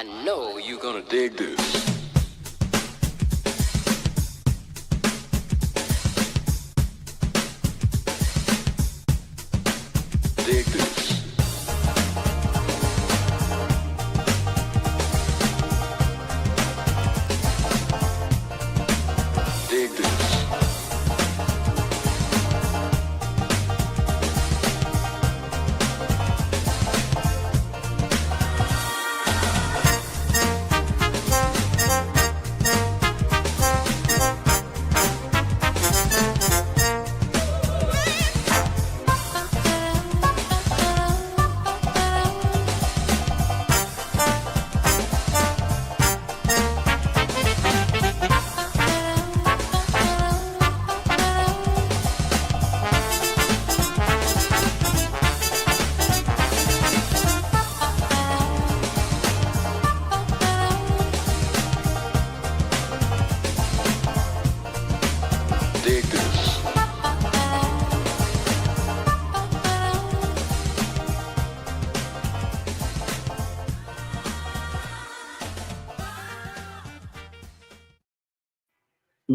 I know you're gonna dig this. Dig this. Dig this. Dig this.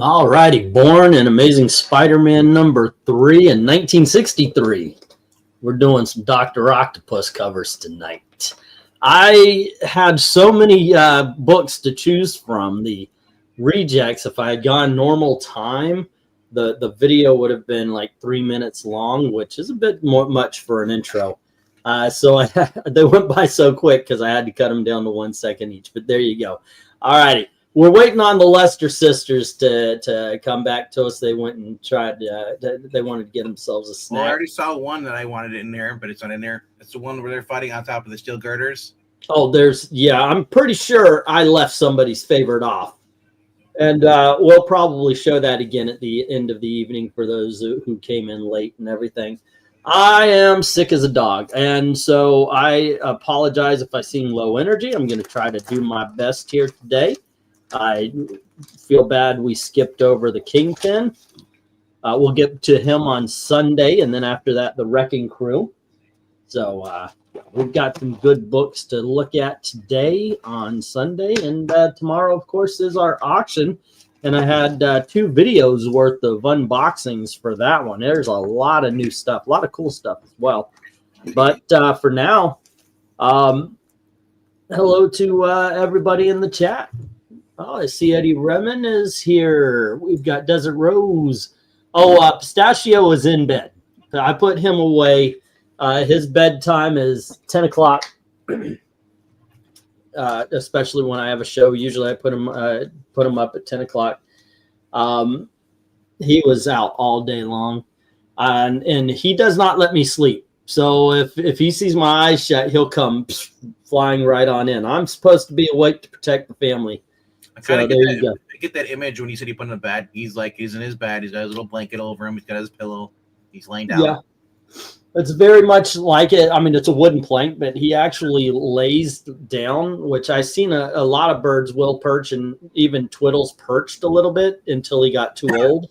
All righty, Born and Amazing Spider-Man number 3 in 1963. We're doing some Dr. Octopus covers tonight. I had so many books to choose from. The rejects, if I had gone normal time, the video would have been like 3 minutes long, which is a bit more much for an intro. So they went by so quick because I had to cut them down to 1 second each. But there you go. All righty. We're waiting on the Lester sisters to come back to us. They went and tried. They wanted to get themselves a snack. Well, I already saw one that I wanted in there, but it's not in there. It's the one where they're fighting on top of the steel girders. Oh, yeah. I'm pretty sure I left somebody's favorite off, and we'll probably show that again at the end of the evening for those who came in late and everything. I am sick as a dog, and so I apologize if I seem low energy. I'm going to try to do my best here today. I feel bad we skipped over the Kingpin. We'll get to him on Sunday, and then after that, the Wrecking Crew. So we've got some good books to look at today on Sunday, and tomorrow, of course, is our auction. And I had 2 videos worth of unboxings for that one. There's a lot of new stuff, a lot of cool stuff as well. But for now, hello to everybody in the chat. Oh, I see Eddie Remen is here. We've got Desert Rose. Oh, Pistachio is in bed. I put him away. His bedtime is 10 o'clock, especially when I have a show. Usually I put him up at 10 o'clock. He was out all day long, and he does not let me sleep. So if he sees my eyes shut, he'll come flying right on in. I'm supposed to be awake to protect the family. I kind of get that image when he said he put in the bed. He's in his bed. He's got his little blanket over him. He's got his pillow. He's laying down. Yeah, it's very much like it. I mean, it's a wooden plank, but he actually lays down, which I've seen a lot of birds will perch, and even Twiddles perched a little bit until he got too old.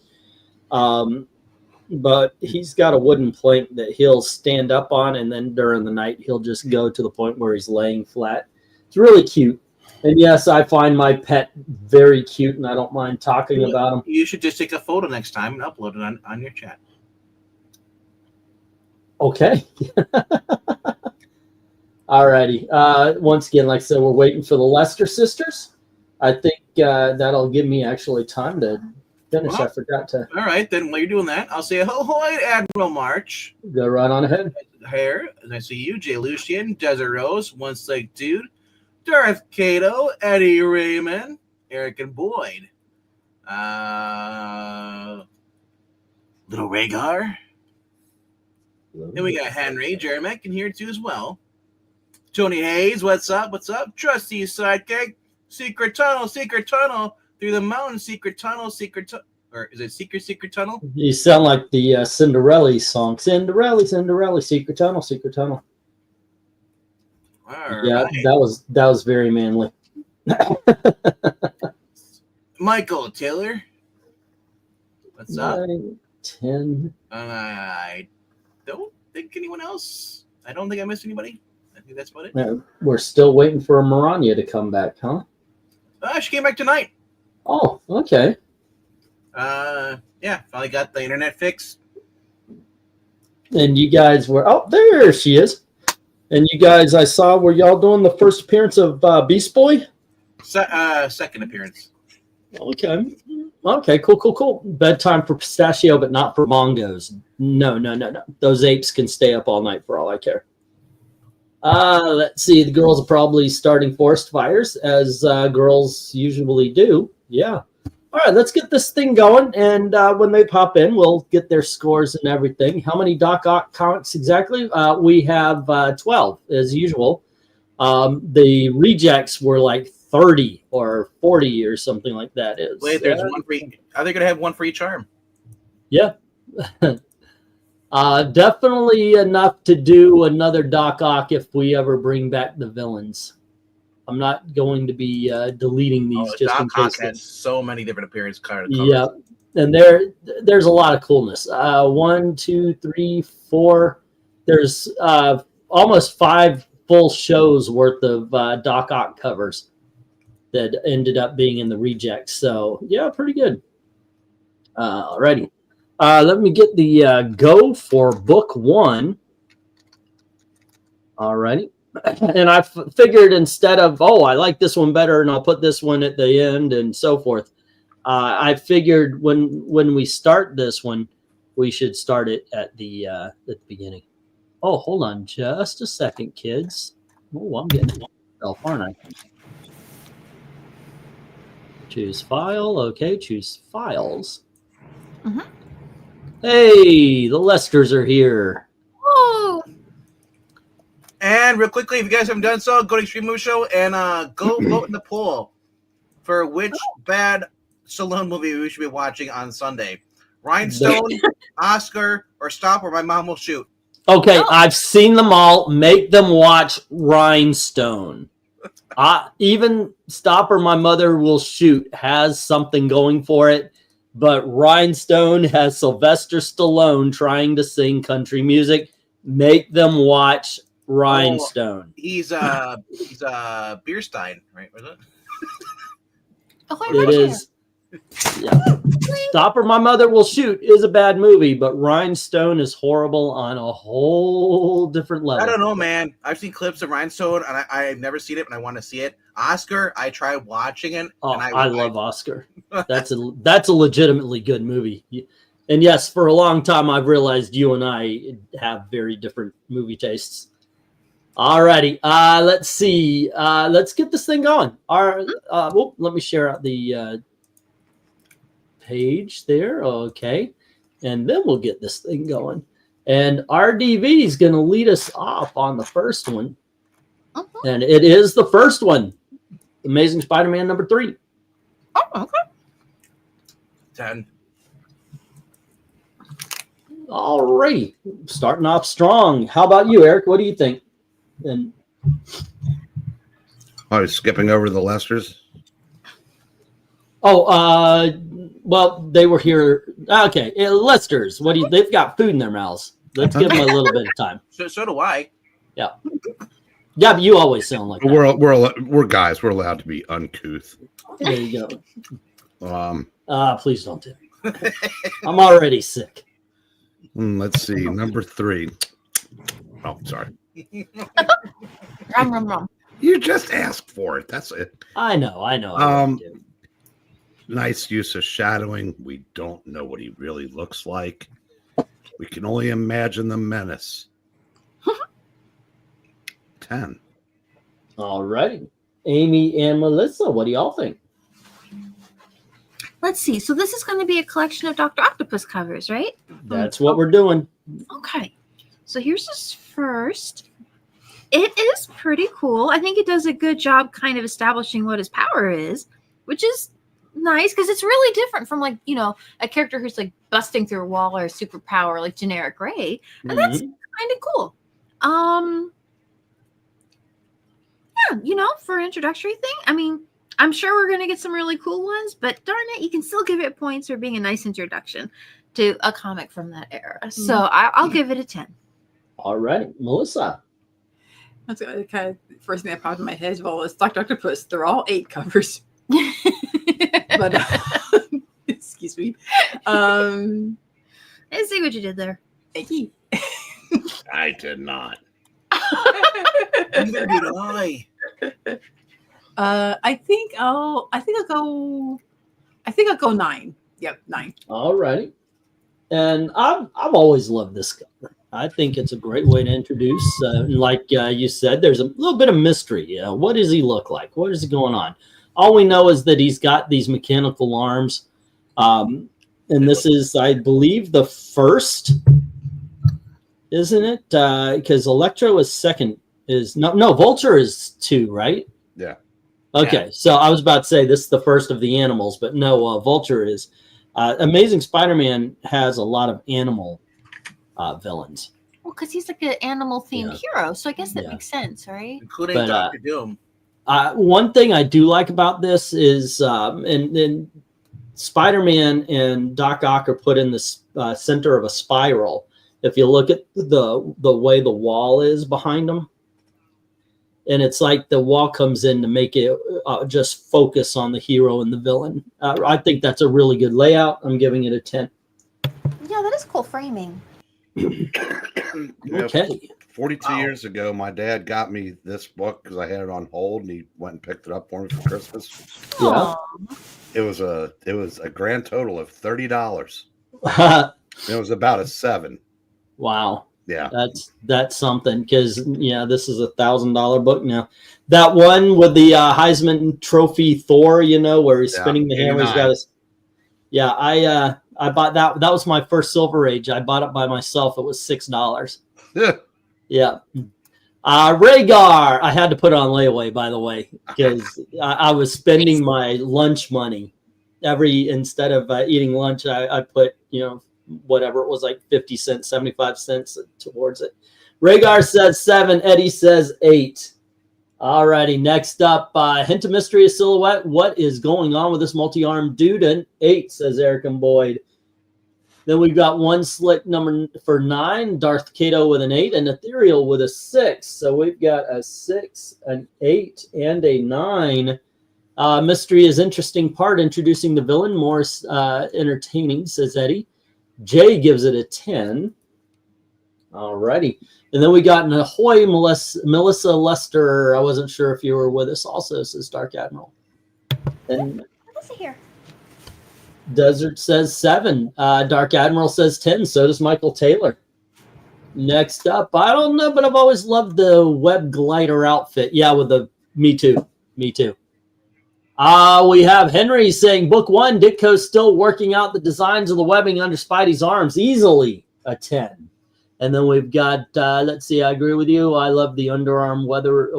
But he's got a wooden plank that he'll stand up on, and then during the night, he'll just go to the point where he's laying flat. It's really cute. And yes, I find my pet very cute, and I don't mind talking about him. You should just take a photo next time and upload it on your chat. Okay. All righty. Once again, like I said, we're waiting for the Lester sisters. I think that'll give me actually time to finish. Well, I forgot to. All right, then while you're doing that, I'll say ahoy, Admiral March. Go right on ahead. Here, and I see you, Jay Lucian, Desert Rose, Once Like Dude, Darth Cato, Eddie Raymond, Eric and Boyd, Little Rhaegar, and we got Henry, Jeremiah in here too as well. Tony Hayes, what's up? What's up? Trusty Sidekick, Secret Tunnel through the mountain, Secret Tunnel, or is it Secret Tunnel? You sound like the Cinderella song. Cinderella, Secret Tunnel. All yeah, right. that was very manly. Michael Taylor, what's up? 10. I don't think anyone else. I don't think I missed anybody. think that's about it. We're still waiting for MARANYA to come back, huh? She came back tonight. Oh, okay. Yeah, finally got the internet fixed. And you guys were, oh, there she is. And you guys, I saw, were y'all doing the first appearance of Beast Boy? Second appearance. Okay. Okay, cool. Bedtime for Pistachio, but not for Mongos. No. Those apes can stay up all night for all I care. Let's see. The girls are probably starting forest fires, as girls usually do. Yeah. All right, let's get this thing going. And when they pop in, we'll get their scores and everything. How many Doc Ock comics exactly? We have 12, as usual. The rejects were like 30 or 40 or something like that. Wait, there's one for each. Are they going to have one for each arm? Yeah. Definitely enough to do another Doc Ock if we ever bring back the villains. I'm not going to be deleting these just in Doc case. Ock has so many different appearance cards. Yeah, and there's a lot of coolness. 1, 2, 3, 4. There's almost 5 full shows worth of Doc Ock covers that ended up being in the rejects. So yeah, pretty good. Alrighty. Let me get the go for book 1. Alrighty. And I figured instead of, I like this one better and I'll put this one at the end and so forth. I figured when we start this one, we should start it at the beginning. Oh, hold on just a second, kids. Oh, I'm getting myself, aren't I? Choose file. Okay, choose files. Mm-hmm. Hey, the Lesters are here. Oh, And real quickly, if you guys haven't done so, go to Extreme Movie Show and go vote in the poll for which bad Stallone movie we should be watching on Sunday. Rhinestone, Oscar, or Stop or My Mom Will Shoot. Okay, I've seen them all. Make them watch Rhinestone. Even Stop or My Mother Will Shoot has something going for it, but Rhinestone has Sylvester Stallone trying to sing country music. Make them watch Rhinestone. He's Bierstein, right? Was it? It is. Yeah. Stop or My Mother Will Shoot is a bad movie, but Rhinestone is horrible on a whole different level. I don't know, man. I've seen clips of Rhinestone, and I've never seen it, and I want to see it. Oscar, I tried watching it. Oh, and I love Oscar. That's a legitimately good movie. And yes, for a long time, I've realized you and I have very different movie tastes. Alrighty, let's see. Let's get this thing going. Let me share out the page there. Okay, and then we'll get this thing going. And RDV is going to lead us off on the first one, and it is the first one, Amazing Spider-Man number 3. Oh, okay. 10. All right, starting off strong. How about you, Eric? What do you think? And I was skipping over the Lesters. Well, they were here. Okay, Lesters. What do you? They've got food in their mouths. Let's give them a little bit of time. So do I. Yeah, but you always sound like that. We're guys. We're allowed to be uncouth. There you go. Please don't do it. I'm already sick. Let's see. Number 3. Oh, sorry. Rum. You just asked for it. That's it. I know. Nice use of shadowing. We don't know what he really looks like. We can only imagine the menace. 10. All right, Amy and Melissa, what do y'all think? Let's see. So this is going to be a collection of Dr. Octopus covers, right? That's what we're doing. Okay. So here's this first. It is pretty cool. I think it does a good job kind of establishing what his power is, which is nice because it's really different from a character who's like busting through a wall or a superpower like generic Ray. And that's kind of cool. Yeah, for an introductory thing. I mean, I'm sure we're going to get some really cool ones, but darn it, you can still give it points for being a nice introduction to a comic from that era. So I'll give it a 10. All right, Melissa. That's kind of the first thing that popped in my head. Well, it's Dr. Octopus. They're all 8 covers. But excuse me. I see what you did there. Thank you. I did not. Neither did I. I think I'll go 9. Yep, 9. All righty. And I've always loved this cover. I think it's a great way to introduce. Like you said, there's a little bit of mystery. What does he look like? What is going on? All we know is that he's got these mechanical arms. And this is, I believe, the first, isn't it? Because Electro is second. No, Vulture is 2, right? Yeah. Okay, so I was about to say this is the first of the animals, but no, Vulture is. Amazing Spider-Man has a lot of animal villains. Well, because he's like an animal-themed hero, so I guess that makes sense, right? Including But, Dr. Doom. One thing I do like about this is, and Spider-Man and Doc Ock are put in the center of a spiral. If you look at the way the wall is behind them, and it's like the wall comes in to make it just focus on the hero and the villain. I think that's a really good layout. I'm giving it a 10. Yeah, that is cool framing. Okay. 42 years ago, my dad got me this book because I had it on hold, and he went and picked it up for me for Christmas. Yeah. It was a grand total of $30. Wow. It was about a 7. Yeah, that's something, because this is $1,000 book now. That one with the Heisman Trophy Thor, where he's spinning the hammer. He's got his. Yeah, I bought that. That was my first Silver Age. I bought it by myself. It was $6. Yeah. Rhaegar. I had to put it on layaway, by the way, because I was spending my lunch money instead of eating lunch. I put whatever it was, like 50 cents, 75 cents towards it. Rhaegar says 7. Eddie says 8. All righty. Next up, hint of mystery, a silhouette. What is going on with this multi-armed dude? And 8, says Eric and Boyd. Then we've got one slick number for 9, Darth Kato with an 8, and Ethereal with a 6. So we've got a 6, an 8, and a 9. Mystery is interesting part, introducing the villain. More entertaining, says Eddie. Jay gives it a 10. All righty. And then we got an Ahoy Melissa Lester. I wasn't sure if you were with us also, says Dark Admiral. And Let's see here. Desert says 7. Dark Admiral says 10. So does Michael Taylor. Next up, I don't know, but I've always loved the web glider outfit. Yeah, with the me too. We have Henry saying book 1, Ditko's still working out the designs of the webbing under Spidey's arms. Easily a 10. And then we've got, let's see, I agree with you. I love the underarm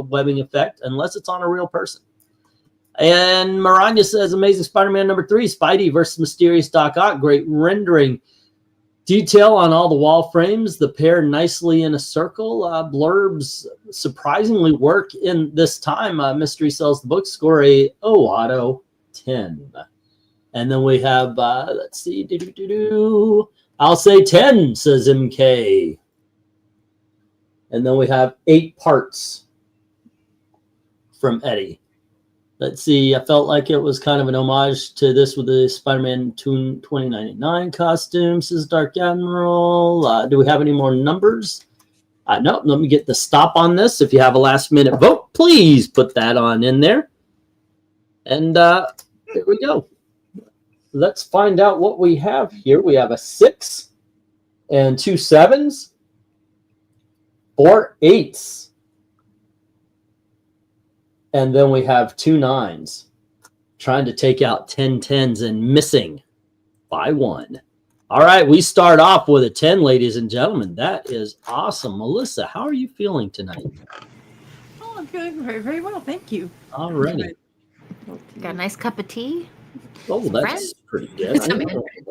webbing effect, unless it's on a real person. And Maranya says Amazing Spider-Man number 3, Spidey versus Mysterious Doc Ock. Great rendering. Detail on all the wall frames, the pair nicely in a circle. Blurbs surprisingly work in this time. Mystery sells the book. Score a Otto 10. And then we have, let's see, I'll say 10, says MK. And then we have 8 parts from Eddie. Let's see, I felt like it was kind of an homage to this with the Spider-Man 2099 costume, says Dark Admiral. Do we have any more numbers? No, let me get the stop on this. If you have a last-minute vote, please put that on in there. And here we go. Let's find out what we have here. We have a 6 and 2 7s, 4 8s. And then we have 2 9s, trying to take out 10 10s and missing by 1. All right, we start off with a 10, ladies and gentlemen. That is awesome. Melissa, how are you feeling tonight? Oh, I'm feeling very, very well. Thank you. All righty. Got a nice cup of tea. Oh, that's friends? pretty good.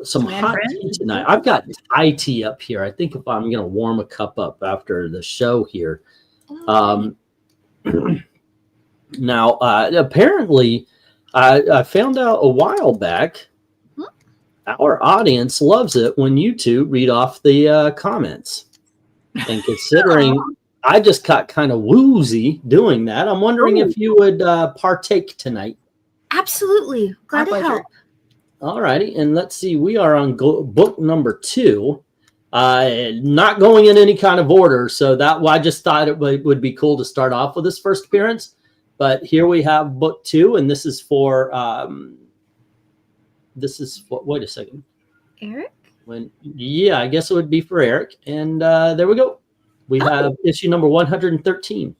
Some Man hot friend? tea tonight. I've got Thai tea up here. I think if I'm going to warm a cup up after the show here. Now, apparently, I found out a while back, our audience loves it when you two read off the comments. And considering I just got kind of woozy doing that. I'm wondering if you would partake tonight. Absolutely. Glad My to help. All righty. And let's see. We are on book number 2. Not going in any kind of order. So I just thought it would be cool to start off with this first appearance. But here we have book 2. And this is for, wait a second. Eric? Yeah, I guess it would be for Eric. And there we go. We have issue number 113.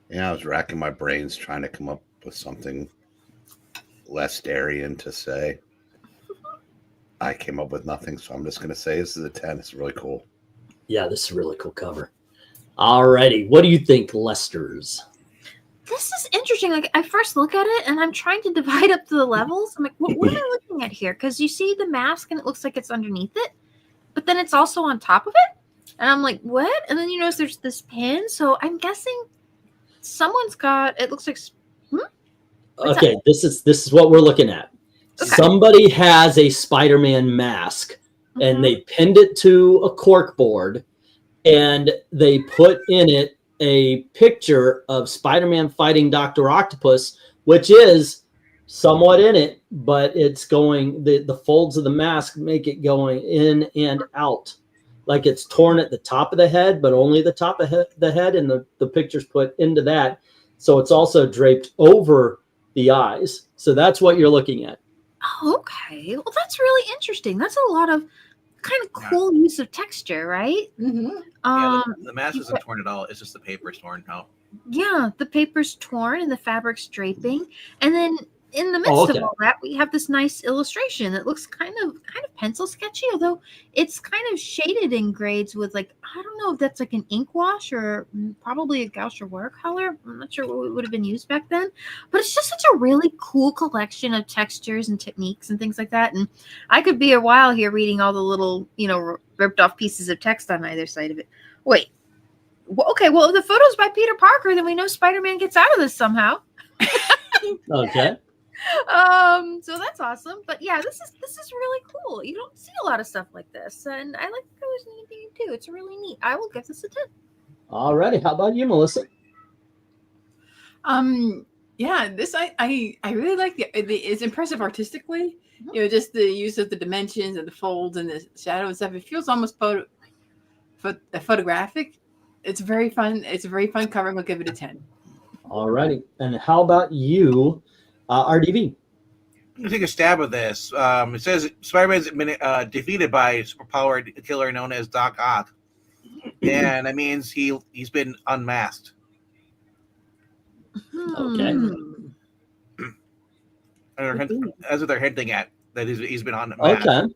Yeah, I was racking my brains trying to come up with something less Darien to say. I came up with nothing, so I'm just going to say this is a 10. It's really cool. Yeah, this is a really cool cover. All righty. What do you think, Lester's? This is interesting. Like, I first look at it and I'm trying to divide up the levels. I'm like, what am I looking at here? Because you see the mask and it looks like it's underneath it, but then it's also on top of it. And I'm like, what? And then you notice there's this pin. So I'm guessing someone's got, it looks like, Okay, this is what we're looking at. Okay. Somebody has a Spider-Man mask and they pinned it to a cork board and they put in it a picture of Spider-Man fighting Dr. Octopus, which is somewhat in it, but it's going, the folds of the mask make it going in and out. Like it's torn at the top of the head, but only the top of the head, and the picture's put into that. So it's also draped over the eyes. So that's what you're looking at. oh, okay. Well, that's really interesting. That's a lot of kind of cool use of texture, right? The mask isn't torn at all. It's just the paper's torn out. Yeah, the paper's torn and the fabric's draping, and then in the midst of all that, we have this nice illustration that looks kind of pencil sketchy, although it's kind of shaded in grades with, like, I don't know if that's like an ink wash or probably a gouache or watercolor. I'm not sure what would have been used back then, but it's just such a really cool collection of textures and techniques and things like that. And I could be a while here reading all the little, ripped off pieces of text on either side of it. Wait. Okay, well, if the photo's by Peter Parker, then we know Spider-Man gets out of this somehow. Okay. So that's awesome. But yeah, this is really cool. You don't see a lot of stuff like this, and I like the colors and everything too. It's really neat. I will give this a 10. All righty. How about you, Melissa? Yeah, this I really like it's impressive artistically. Just the use of the dimensions and the folds and the shadow and stuff. It feels almost photographic. It's very fun. It's a very fun cover. I'm gonna give it a 10. All righty. And how about you, RDV? I'm gonna take a stab at this. It says Spider-Man's been defeated by a superpowered killer known as Doc Ock, and that means he's been unmasked. Okay. That's what they're hinting at. That he's been unmasked. Okay.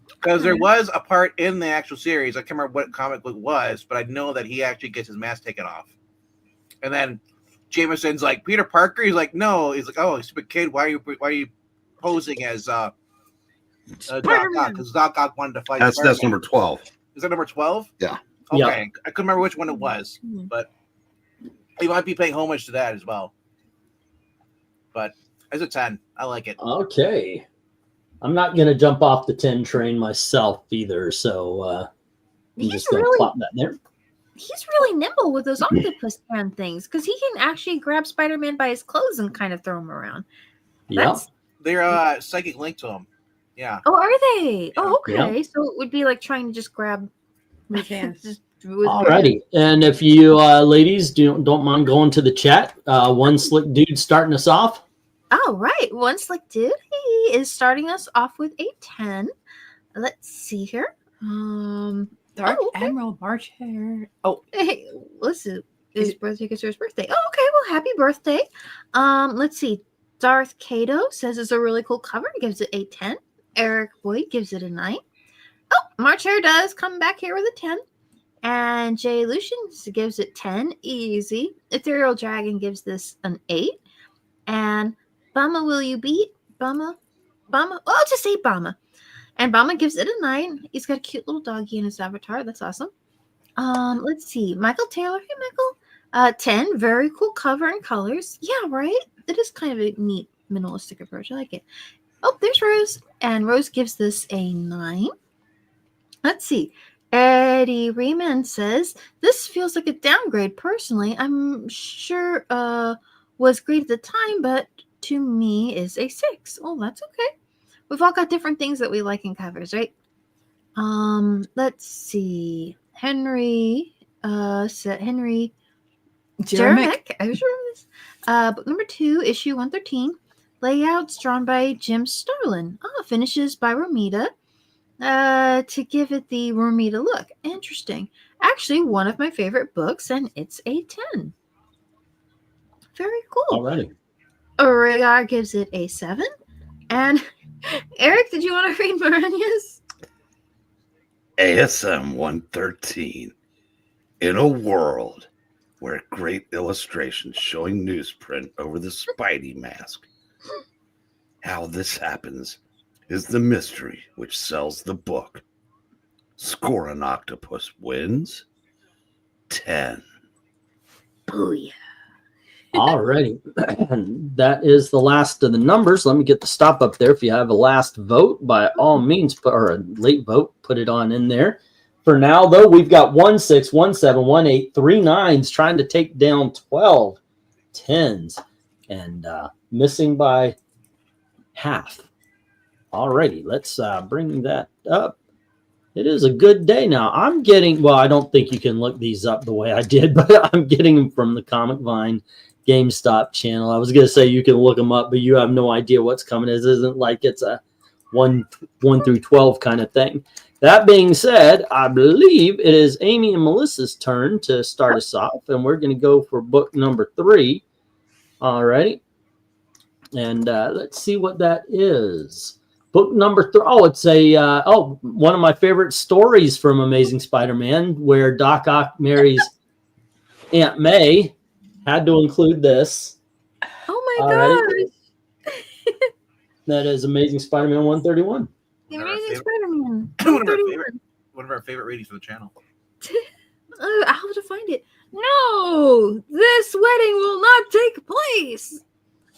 Because there was a part in the actual series, I can't remember what comic book it was, but I know that he actually gets his mask taken off. And then Jameson's like, Peter Parker? He's like, no. He's like, oh, stupid kid, why are you posing as Doc Ock? Because Doc Ock wanted to fight. That's number 12. Is that number 12? Yeah. Okay. Yeah. I couldn't remember which one it was, but he might be paying homage to that as well. But as a 10, I like it. Okay. I'm not going to jump off the 10 train myself either, so I'm just going to plop that there. He's really nimble with those octopus hand things, because he can actually grab Spider-Man by his clothes and kind of throw him around. Yeah. They're psychic linked to him. Yeah. Oh, are they? Oh, okay. Yeah. So it would be like trying to just grab with hands. Alrighty. And if you ladies don't mind going to the chat, one slick dude starting us off. All right. One slick dude. He is starting us off with a 10. Let's see here. Dark Admiral March hair. Oh, hey, listen. His birthday is his birthday. Oh, okay. Well, happy birthday. Let's see. Darth Kato says it's a really cool cover. He gives it a 10. Eric Boyd gives it a 9. Oh, March Hare does come back here with a 10. And Jay Lucian gives it 10. Easy. Ethereal Dragon gives this an 8. And Bama Will You Beat? Bama? Oh, just say Bama. And Bama gives it a 9. He's got a cute little doggy in his avatar. That's awesome. Let's see. Michael Taylor. Hey, Michael. 10. Very cool cover and colors. Yeah, right? It is kind of a neat minimalistic approach. I like it. Oh, there's Rose. And Rose gives this a 9. Let's see. Eddie Riemann says, this feels like a downgrade personally. I'm sure was great at the time, but to me is a 6. Oh, that's okay. We've all got different things that we like in covers, right? Let's see. Henry said Henry Jeremic. I was remember this. Book number 2, issue 113. Layouts drawn by Jim Starlin. Finishes by Romita. To give it the Romita look. Interesting. Actually, one of my favorite books, and it's a 10. Very cool. Alrighty. Origar gives it a 7. And Eric, did you want to read Maranya's? ASM 113. In a world where great illustrations showing newsprint over the Spidey mask. How this happens is the mystery which sells the book. Score an Octopus wins 10. Booyah. Alrighty. That is the last of the numbers. Let me get the stop up there. If you have a last vote, by all means, or a late vote, put it on in there. For now, though, we've got 1 6, 1 7, 1 8, 3 9s trying to take down 12 10s and missing by half. Alrighty, let's bring that up. It is a good day now. I'm getting, well, I don't think you can look these up the way I did, but I'm getting them from the Comic Vine GameStop channel. I was going to say you can look them up, but you have no idea what's coming. It isn't like it's a 1 through 12 kind of thing. That being said, I believe it is Amy and Melissa's turn to start us off, and we're going to go for book number 3. Alrighty. And let's see what that is. Book number 3. Oh, it's a one of my favorite stories from Amazing Spider-Man, where Doc Ock marries Aunt May. Had to include this. Oh my gosh. That is Amazing Spider-Man 131. The Amazing Spider-Man. One of our favorite readings for the channel. I'll have to find it. No, this wedding will not take place.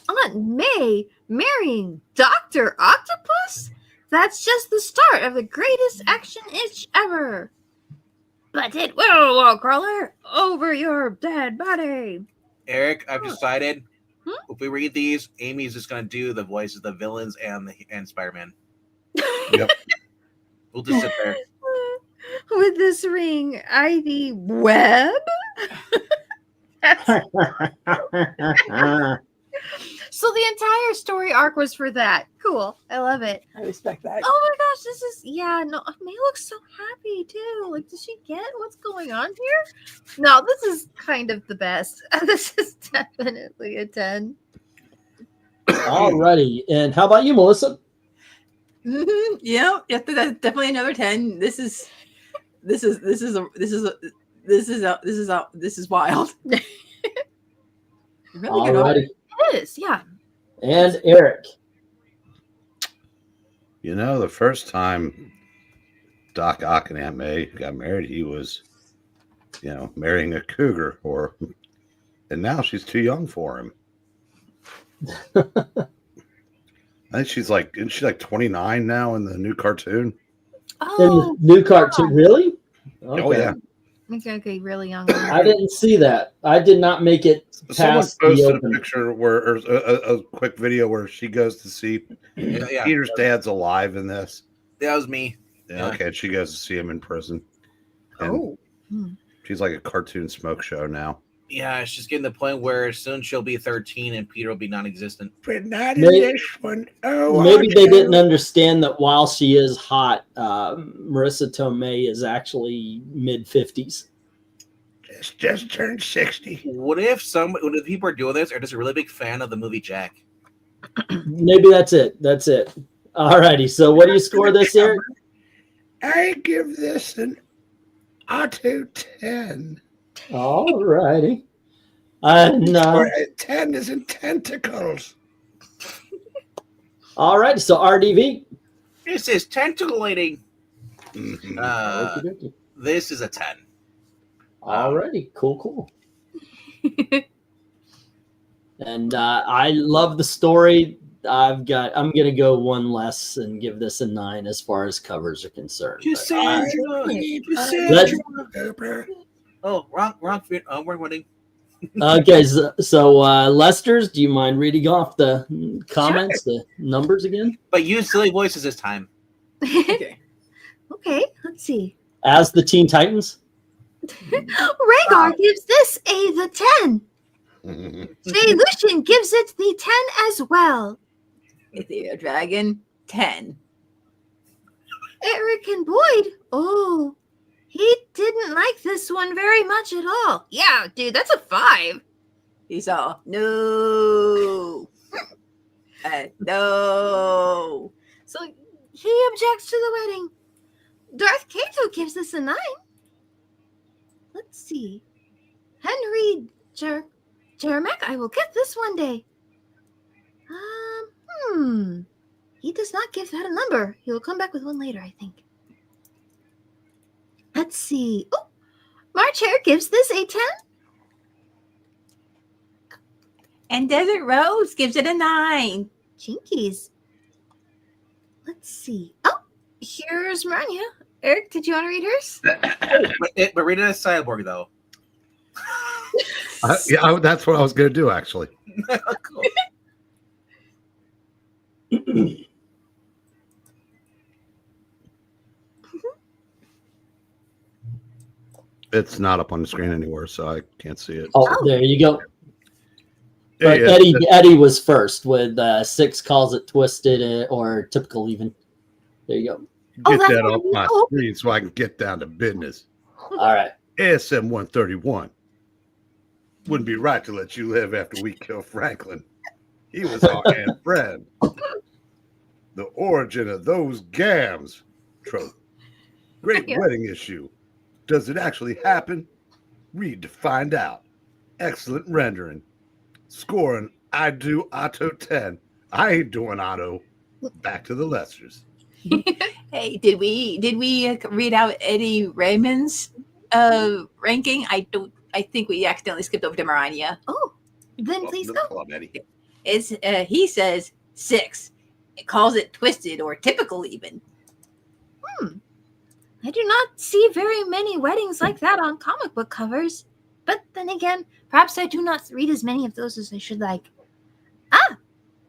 Aunt May marrying Dr. Octopus? That's just the start of the greatest action itch ever. But it will crawler over your dead body. Eric, I've decided if we read these, Amy's just going to do the voices of the villains and Spider-Man. Yep. We'll just sit there. With this ring, Ivy Web? So the entire story arc was for that. Cool. I love it. I respect that. Oh my gosh, this is, no, May looks so happy too. Like, does she get what's going on here? No, this is kind of the best. This is definitely a 10. Alrighty. And how about you, Melissa? Mm-hmm. Yeah, that's definitely another 10. This is wild. Really good art. Alrighty. It is, yeah. And Eric. You know, the first time Doc Ock and Aunt May got married, he was, marrying a cougar and now she's too young for him. I think isn't she like 29 now in the new cartoon? In the new cartoon, really? Okay. Oh, yeah. Okay, really young. I didn't see that. I did not make it Someone past the posted a open. picture or a quick video where she goes to see Peter's dad's alive in this. That was me. Yeah, okay, she goes to see him in prison. And she's like a cartoon smoke show now. Yeah, she's getting to the point where soon she'll be 13 and Peter will be non-existent. But not in this one. Oh, maybe they didn't understand that while she is hot, Marissa Tomei is actually mid-50s. Just turned 60. What if people are doing this are just a really big fan of the movie Jack? Maybe that's it. That's it. All righty. So what do you score this, Eric? I give this an Otto 10. All righty. And, 10 is in tentacles. all right. So RDV. This is tentaculating. Okey-dokey. This is a 10. All righty. Cool. And I love the story. I'm gonna go one less and give this a 9 as far as covers are concerned. Cassandra. Let's- Oh, wrong. We're winning. Okay, so Lester's, do you mind reading off the comments, the numbers again? But use silly voices this time. Okay. Okay, let's see. As the Teen Titans? Rhaegar gives this the 10. Jay Lucian gives it the 10 as well. Ethereal Dragon, 10. Eric and Boyd, oh, he didn't like this one very much at all. Yeah, dude, that's a 5. He's all, no. No. So he objects to the wedding. Darth Kato gives this a 9. Let's see. Henry Jeremiah, I will get this one day. He does not give that a number. He will come back with one later, I think. Let's see. Oh, March Hare gives this a 10. And Desert Rose gives it a 9. Jinkies. Let's see. Oh, here's Maranya. Eric, did you want to read hers? But read it as Cyborg, though. Yeah, that's what I was going to do, actually. Cool. It's not up on the screen anywhere, so I can't see it. Oh, there you go. But Yeah, Eddie was first with 6 calls it twisted or typical even. There you go. Get that's that what off we my hope. screen so I can get down to business. All right. ASM 131. Wouldn't be right to let you live after we kill Franklin. He was our hand friend. The origin of those gams trope. Great Yeah. wedding issue. Does it actually happen? Read to find out. Excellent rendering. Scoring, I do Otto 10. I ain't doing Otto. Back to the Lesters. Hey, did we read out Eddie Raymond's ranking? I think we accidentally skipped over to Maranya. Oh, then please go. Come on, Eddie. He says 6. It calls it twisted or typical even. I do not see very many weddings like that on comic book covers. But then again, perhaps I do not read as many of those as I should like.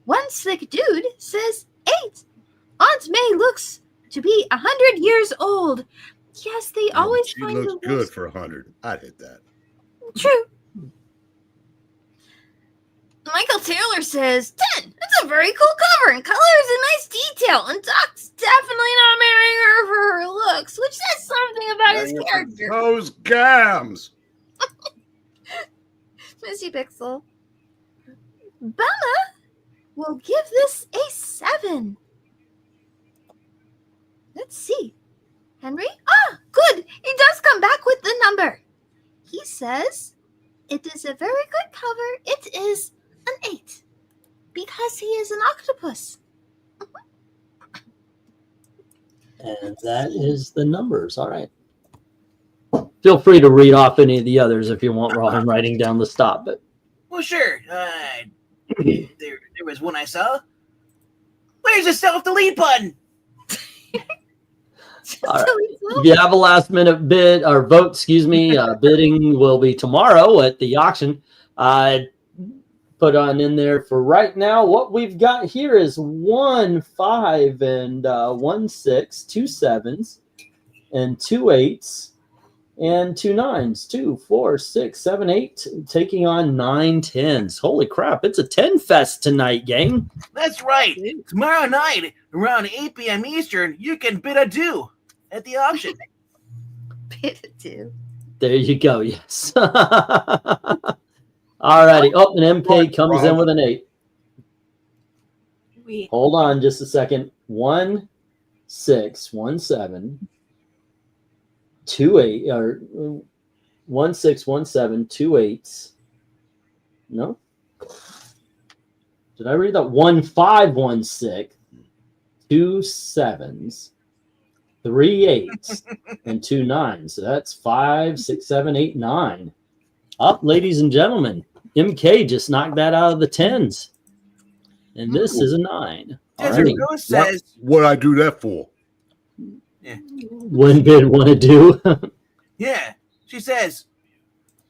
One sick dude says 8. Aunt May looks to be 100 years old. Yes, they always She find looks the good worst. for 100. I'd hit that. True. Michael Taylor says 10. That's a very cool cover, and color is a nice detail. And Doc's definitely not marrying her for her looks, which says something about his character. Those gams. Missy Pixel. Bella will give this a 7. Let's see. Henry? Good. He does come back with the number. He says it is a very good cover. It is an 8 because he is an octopus. And that is the numbers. All right. Feel free to read off any of the others if you want while I'm writing down the stop. But Well, sure. There was one I saw. Where's the self-delete button? all right. If you have a last minute bid or vote, bidding will be tomorrow at the auction. Put on in there for right now. What we've got here is 1 5 and 1 6, 2 7s and 2 8s and 2 9s, 2 4 6 7 8, taking on 9 10s. Holy crap! It's a 10 fest tonight, gang. That's right. Tomorrow night, around 8 p.m. Eastern, you can bid adieu at the auction. There you go. Yes. Alrighty. Oh, an MP comes in with an 8. Hold on just a second. 1 6 1 7 2 8 or 1 6 1 7 2 8s. No. Did I read that? 1 5 1 6 2 7s 3 8s and 2 9s. So that's 5 6 7 8 9. Up, ladies and gentlemen. MK just knocked that out of the 10s. And this is a 9. Desert Alrighty. Rose says, What I do that for? One bid, one to do. yeah. She says,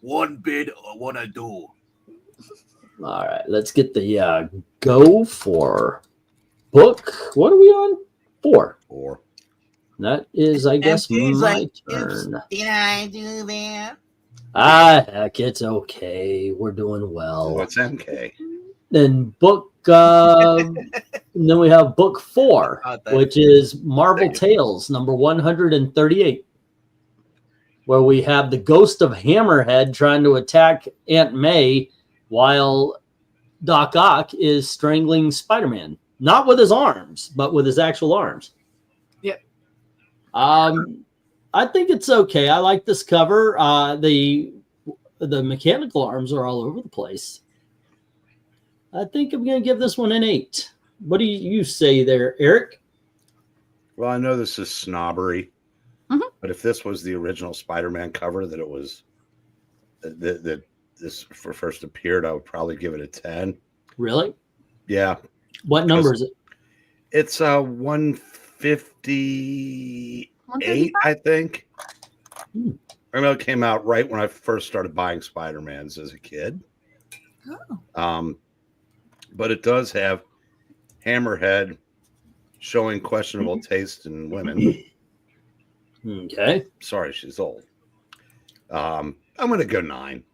one bid, one to do. All right, let's get the go for book. What are we on? 4. 4. That is, I guess, she's my like, turn. Did I do that? Ah, heck, it's okay. We're doing well. What's MK? Then book, and then we have book 4, which is Marvel Tales, number 138, where we have the ghost of Hammerhead trying to attack Aunt May while Doc Ock is strangling Spider-Man. Not with his arms, but with his actual arms. Yep. I think it's okay. I like this cover. The mechanical arms are all over the place. I think I'm going to give this one an 8. What do you say there, Eric? Well, I know this is snobbery, Mhm. but if this was the original Spider-Man cover that it was that this first appeared, I would probably give it a 10. Really? Yeah. What number is it? It's 158, 135? I think. Hmm. I know it came out right when I first started buying Spider-Mans as a kid. Oh. But it does have Hammerhead showing questionable taste in women. Okay. Sorry, she's old. I'm going to go 9.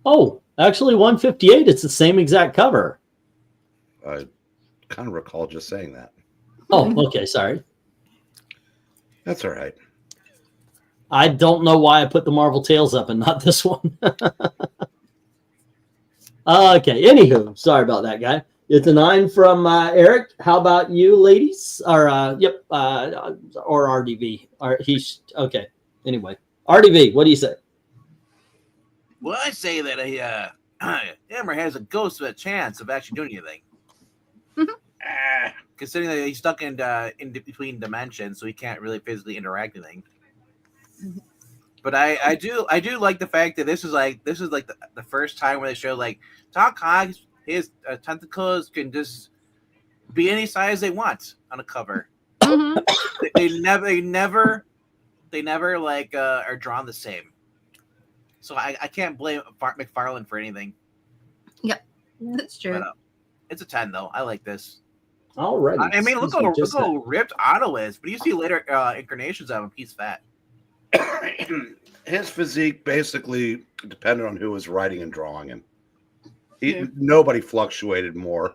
Oh, actually 158. It's the same exact cover. I kind of recall just saying that. Oh, okay. Sorry. That's all right. I don't know why I put the Marvel Tales up and not this one. Okay. Anywho, sorry about that, guy. It's a 9 from Eric. How about you, ladies? Or yep, or RDV. Or he's okay. Anyway, RDV. What do you say? Well, I say that Hammer has a ghost of a chance of actually doing anything. Considering that he's stuck in between dimensions, so he can't really physically interact with anything. But I do like the fact that this is like the first time where they show like Doc Ock, his tentacles can just be any size they want on a cover. Mhm. They never like are drawn the same. So I can't blame McFarlane for anything. That's true. But, it's a 10 though. I like this. All right. I mean, look how ripped Otto is. But you see later incarnations of him, he's fat. His physique basically depended on who was writing and drawing him. Nobody fluctuated more.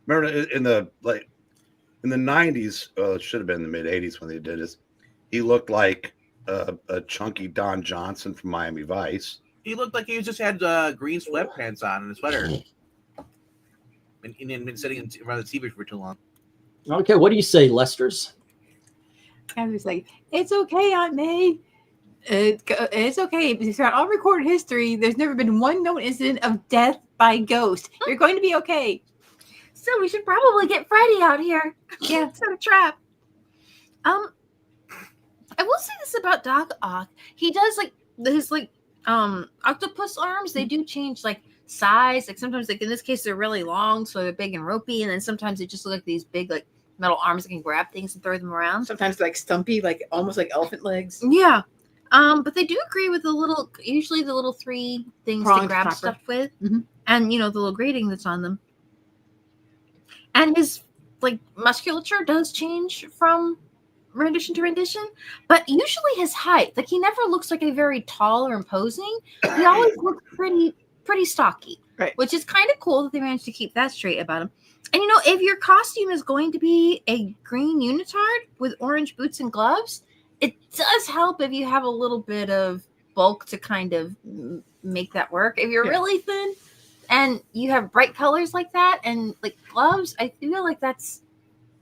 Remember in the 90s, it should have been the mid 80s when they did this. He looked like a chunky Don Johnson from Miami Vice. He looked like he just had green sweatpants on and a sweater. And been sitting in front of the TV for too long. Okay. What do you say, Lester's? I was like, it's okay, Aunt May. It's okay. Throughout all recorded history, there's never been one known incident of death by ghost. You're going to be okay. So we should probably get Friday out here. Yeah, set a trap. I will say this about Doc Ock. He does like his octopus arms. They do change like size. Like sometimes, like in this case, they're really long, so they're big and ropey, and then sometimes they just look like these big like metal arms that can grab things and throw them around. Sometimes like stumpy, like almost like elephant legs. Yeah. But they do agree with usually the little 3 things Pronged to grab copper. stuff with, Mhm. and the little grating that's on them. And his like musculature does change from rendition to rendition, but usually his height, like he never looks like a very tall or imposing. He always looks pretty stocky, Right. which is kind of cool that they managed to keep that straight about him. And if your costume is going to be a green unitard with orange boots and gloves, it does help if you have a little bit of bulk to kind of make that work. If you're really thin and you have bright colors like that and like gloves, I feel like that's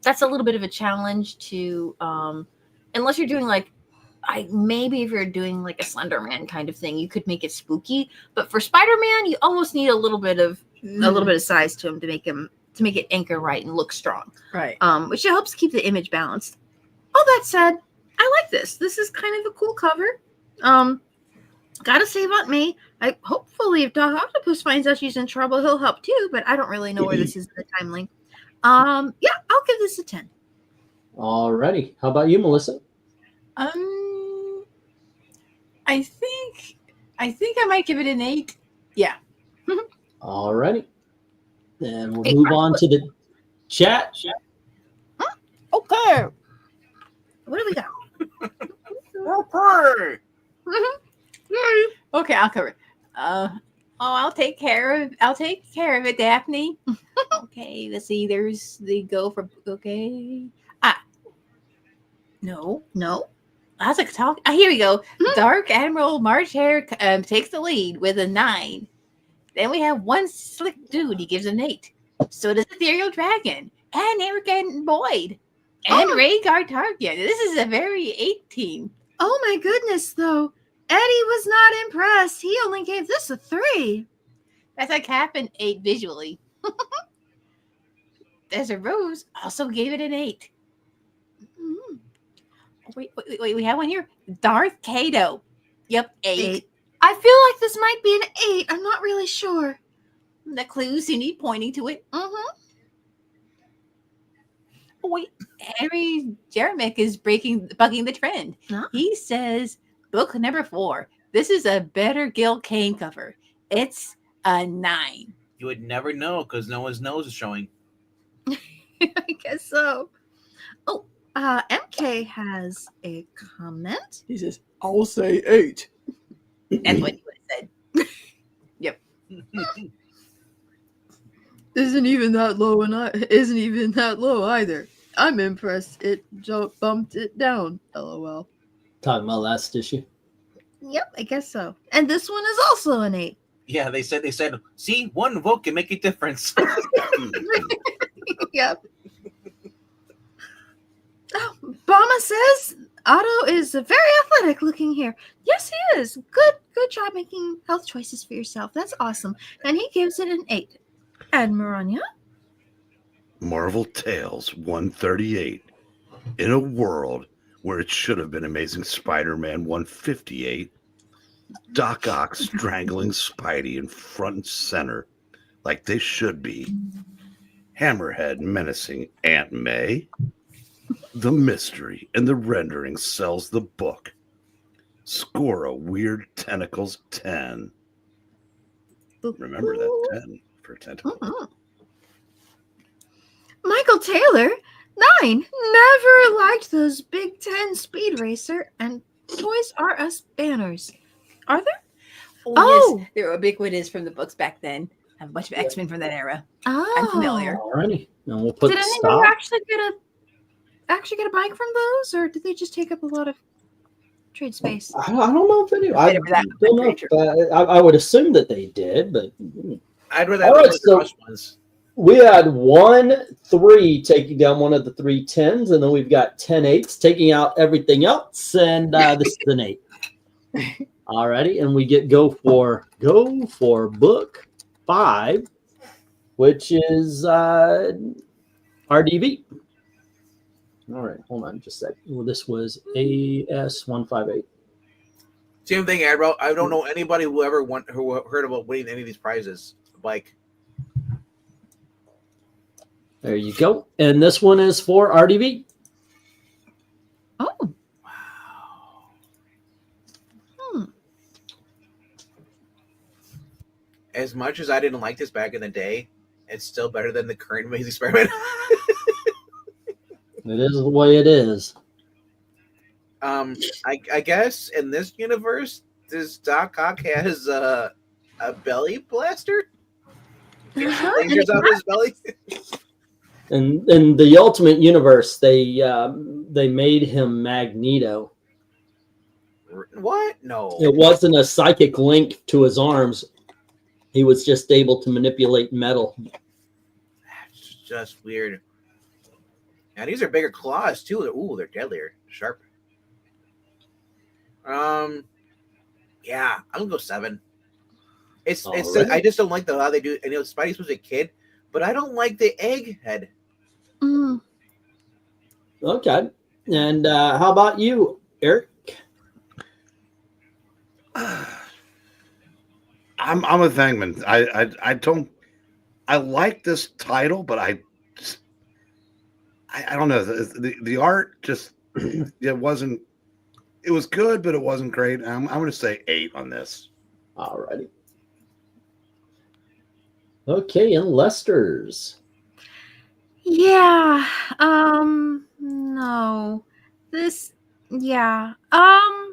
a little bit of a challenge to unless you're doing like maybe if you're doing like a Slender Man kind of thing, you could make it spooky. But for Spider-Man, you almost need a little bit of size to him to make it anchor right and look strong. Right. Which helps keep the image balanced. All that said, I like this. This is kind of a cool cover. Gotta save Aunt May. Hopefully, if Doc Octopus finds out she's in trouble, he'll help too. But I don't really know where this is in the timeline. Yeah, I'll give this a 10. Alrighty. How about you, Melissa? I think I might give it an 8. Yeah. Alrighty. Then we'll Hey, move on to the chat. Okay. What do we got? Okay, I'll cover it. I'll take care of it, Daphne. Okay, let's see. There's the go for okay. No. That's a talk. Here we go. Dark Admiral March Hare takes the lead with a 9. Then we have one slick dude. He gives an 8. So does Ethereal Dragon and Eric and Boyd and Rhaegar Targaryen. This is a very 8 team. Oh my goodness, though. Eddie was not impressed. He only gave this a 3. That's like half an 8 visually. Desert Rose also gave it an 8. Mm-hmm. Wait, we have one here. Darth Kato. Yep, 8. I feel like this might be an 8. I'm not really sure. The clues you need pointing to it. Mm-hmm. Oh, wait, Harry Jeremick is bucking the trend. Huh? He says, book number 4. This is a better Gil Kane cover. It's a 9. You would never know because no one's nose is showing. I guess so. Oh, MK has a comment. He says, I'll say 8. That's what he would have said. Yep. Isn't even that low either. I'm impressed. It bumped it down. LOL. Talking about last issue. Yep, I guess so. And this one is also an 8. Yeah, they said, see, one vote can make a difference. Yep. Oh, Bama says Otto is very athletic looking here. Yes, he is. Good job making health choices for yourself. That's awesome. And he gives it an 8. And Maranya? Marvel Tales 138. In a world where it should have been Amazing Spider-Man 158, Doc Ock strangling Spidey in front and center like they should be. Hammerhead menacing Aunt May. The mystery and the rendering sells the book. Score a Weird Tentacles 10. Remember that 10 for tentacle. Mm-hmm. Michael Taylor, 9. Never liked those Big 10 Speed Racer and Toys R Us banners. Are there? Oh, yes. They were ubiquitous from the books back then. I have a bunch of X-Men from that era. Oh, I'm familiar. Alrighty. Now we'll put Did the anyone stop. actually get a bike from those, or did they just take up a lot of trade space? I don't know if any. I Bit of that, don't know. pretty If, I would assume that they did, but I'd rather All have right, those so- Crush ones. we had 1-3 taking down one of the 3 10s, and then we've got 10 8s taking out everything else, and this is an 8. Alrighty, and we go for book 5, which is RDV. All right, hold on just a sec. Well, this was AS158. Same thing, Admiral. I don't know anybody who heard about winning any of these prizes. Like, There you go. And this one is for RDV. Oh, wow. As much as I didn't like this back in the day, it's still better than the current Amazing Spider-Man. It is the way it is. I guess in this universe, this Doc Ock has a belly blaster. Lasers out of his belly. And in the Ultimate Universe, they made him Magneto. What? No. It wasn't a psychic link to his arms. He was just able to manipulate metal. That's just weird. And these are bigger claws too. Ooh, they're deadlier, sharp. Yeah, I'm gonna go 7. It's Alright. I just don't like how they do. I know Spidey's supposed to be a kid, but I don't like the egg head. mm. Okay. And how about you, Eric? I'm with VENKMAN. I don't. I like this title, but I don't know. The art just it wasn't. It was good, but it wasn't great. I'm going to say 8 on this. Alrighty. Okay, and Lester's. Yeah. No. This. Yeah. I